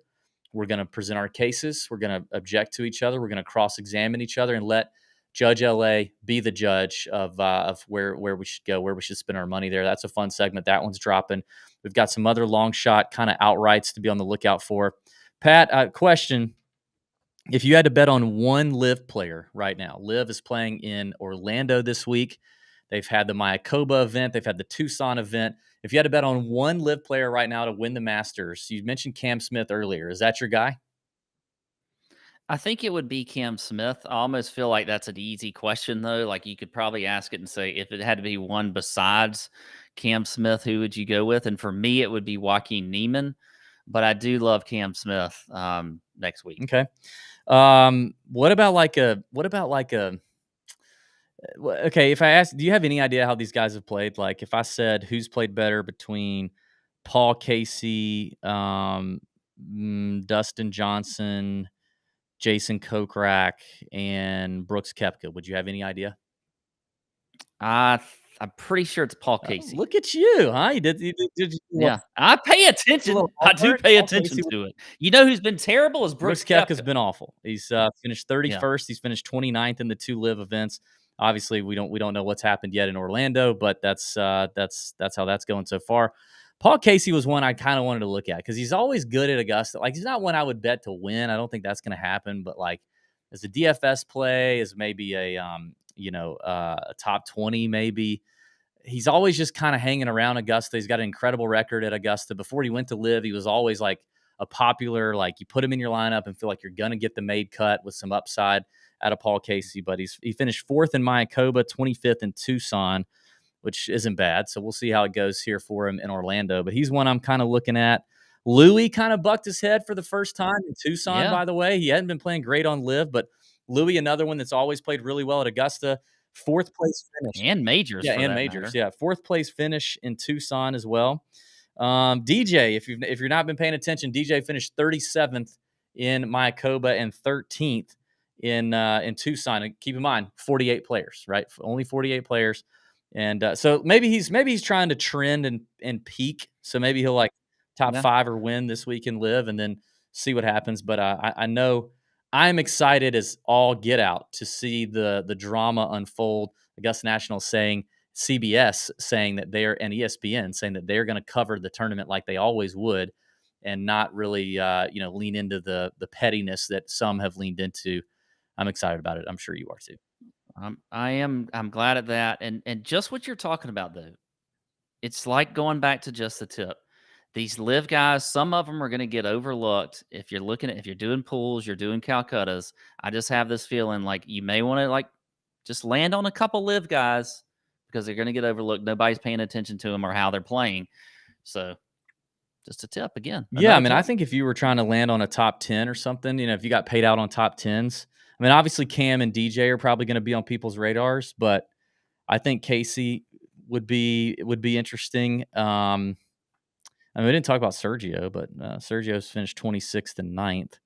We're going to present our cases. We're going to object to each other. We're going to cross-examine each other and let Judge LA be the judge of where we should go, where we should spend our money there. That's a fun segment. That one's dropping. We've got some other long shot kind of outrights to be on the lookout for. Pat, question. If you had to bet on one LIV player right now, LIV is playing in Orlando this week. They've had the Mayakoba event. They've had the Tucson event. If you had to bet on one LIV player right now to win the Masters, you mentioned Cam Smith earlier. Is that your guy? I think it would be Cam Smith. I almost feel like that's an easy question, though. Like you could probably ask it and say, if it had to be one besides Cam Smith, who would you go with? And for me, it would be Joaquin Niemann. But I do love Cam Smith next week. Okay. What about if I ask, do you have any idea how these guys have played? Like if I said who's played better between Paul Casey, Dustin Johnson, Jason Kokrak, and Brooks Koepka, would you have any idea? I'm pretty sure it's Paul Casey. Look at you, huh? You did yeah, I pay attention. I do pay attention to it. You know who's been terrible is Brooks Koepka. Koepka's been awful. He's finished 31st. Yeah. He's finished 29th in the 2 LIV events. Obviously, we don't know what's happened yet in Orlando, but that's how that's going so far. Paul Casey was one I kind of wanted to look at because he's always good at Augusta. Like he's not one I would bet to win. I don't think that's going to happen. But like as a DFS play, as maybe a top 20 maybe. He's always just kind of hanging around Augusta. He's got an incredible record at Augusta. Before he went to LIV, he was always like a popular, like you put him in your lineup and feel like you're going to get the made cut with some upside out of Paul Casey. But he finished 4th in Mayakoba, 25th in Tucson, which isn't bad. So we'll see how it goes here for him in Orlando. But he's one I'm kind of looking at. Louis kind of bucked his head for the first time in Tucson, by the way. He hadn't been playing great on LIV, but Louis, another one that's always played really well at Augusta. 4th place finish. And majors. Yeah, and majors. Matter. Yeah, 4th place finish in Tucson as well. DJ, if you're not been paying attention, DJ finished 37th in Mayakoba and 13th in Tucson. And keep in mind, 48 players, right? Only 48 players. And so maybe he's trying to trend and peak. So maybe he'll like top 5 or win this week and live, and then see what happens. But I know I'm excited as all get out to see the drama unfold. Augusta National saying, CBS saying that they're, and ESPN saying that they're going to cover the tournament like they always would, and not really lean into the pettiness that some have leaned into. I'm excited about it. I'm sure you are too. I'm glad at that. And just what you're talking about, though, it's like going back to just the tip. These live guys, some of them are going to get overlooked. If you're doing pools, you're doing Calcuttas. I just have this feeling like you may want to just land on a couple live guys because they're going to get overlooked. Nobody's paying attention to them or how they're playing. So just a tip again. Yeah, I mean, I think if you were trying to land on a top 10 or something, if you got paid out on top 10s, I mean, obviously Cam and DJ are probably going to be on people's radars, but I think Casey would be interesting. I mean, we didn't talk about Sergio, but Sergio's finished 26th and 9th.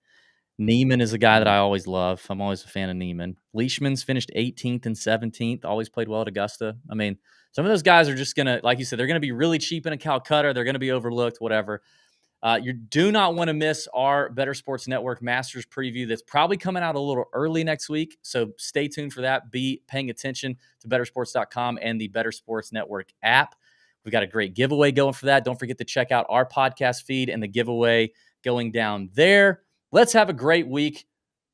Neiman is a guy that I always love. I'm always a fan of Neiman. Leishman's finished 18th and 17th. Always played well at Augusta. I mean, some of those guys are just going to, like you said, they're going to be really cheap in a Calcutta. They're going to be overlooked, whatever. You do not want to miss our Better Sports Network Masters preview that's probably coming out a little early next week. So stay tuned for that. Be paying attention to bettersports.com and the Better Sports Network app. We've got a great giveaway going for that. Don't forget to check out our podcast feed and the giveaway going down there. Let's have a great week.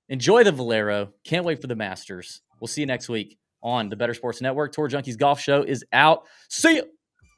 Enjoy the Valero. Can't wait for the Masters. We'll see you next week on the Better Sports Network. Tour Junkies Golf Show is out. See ya.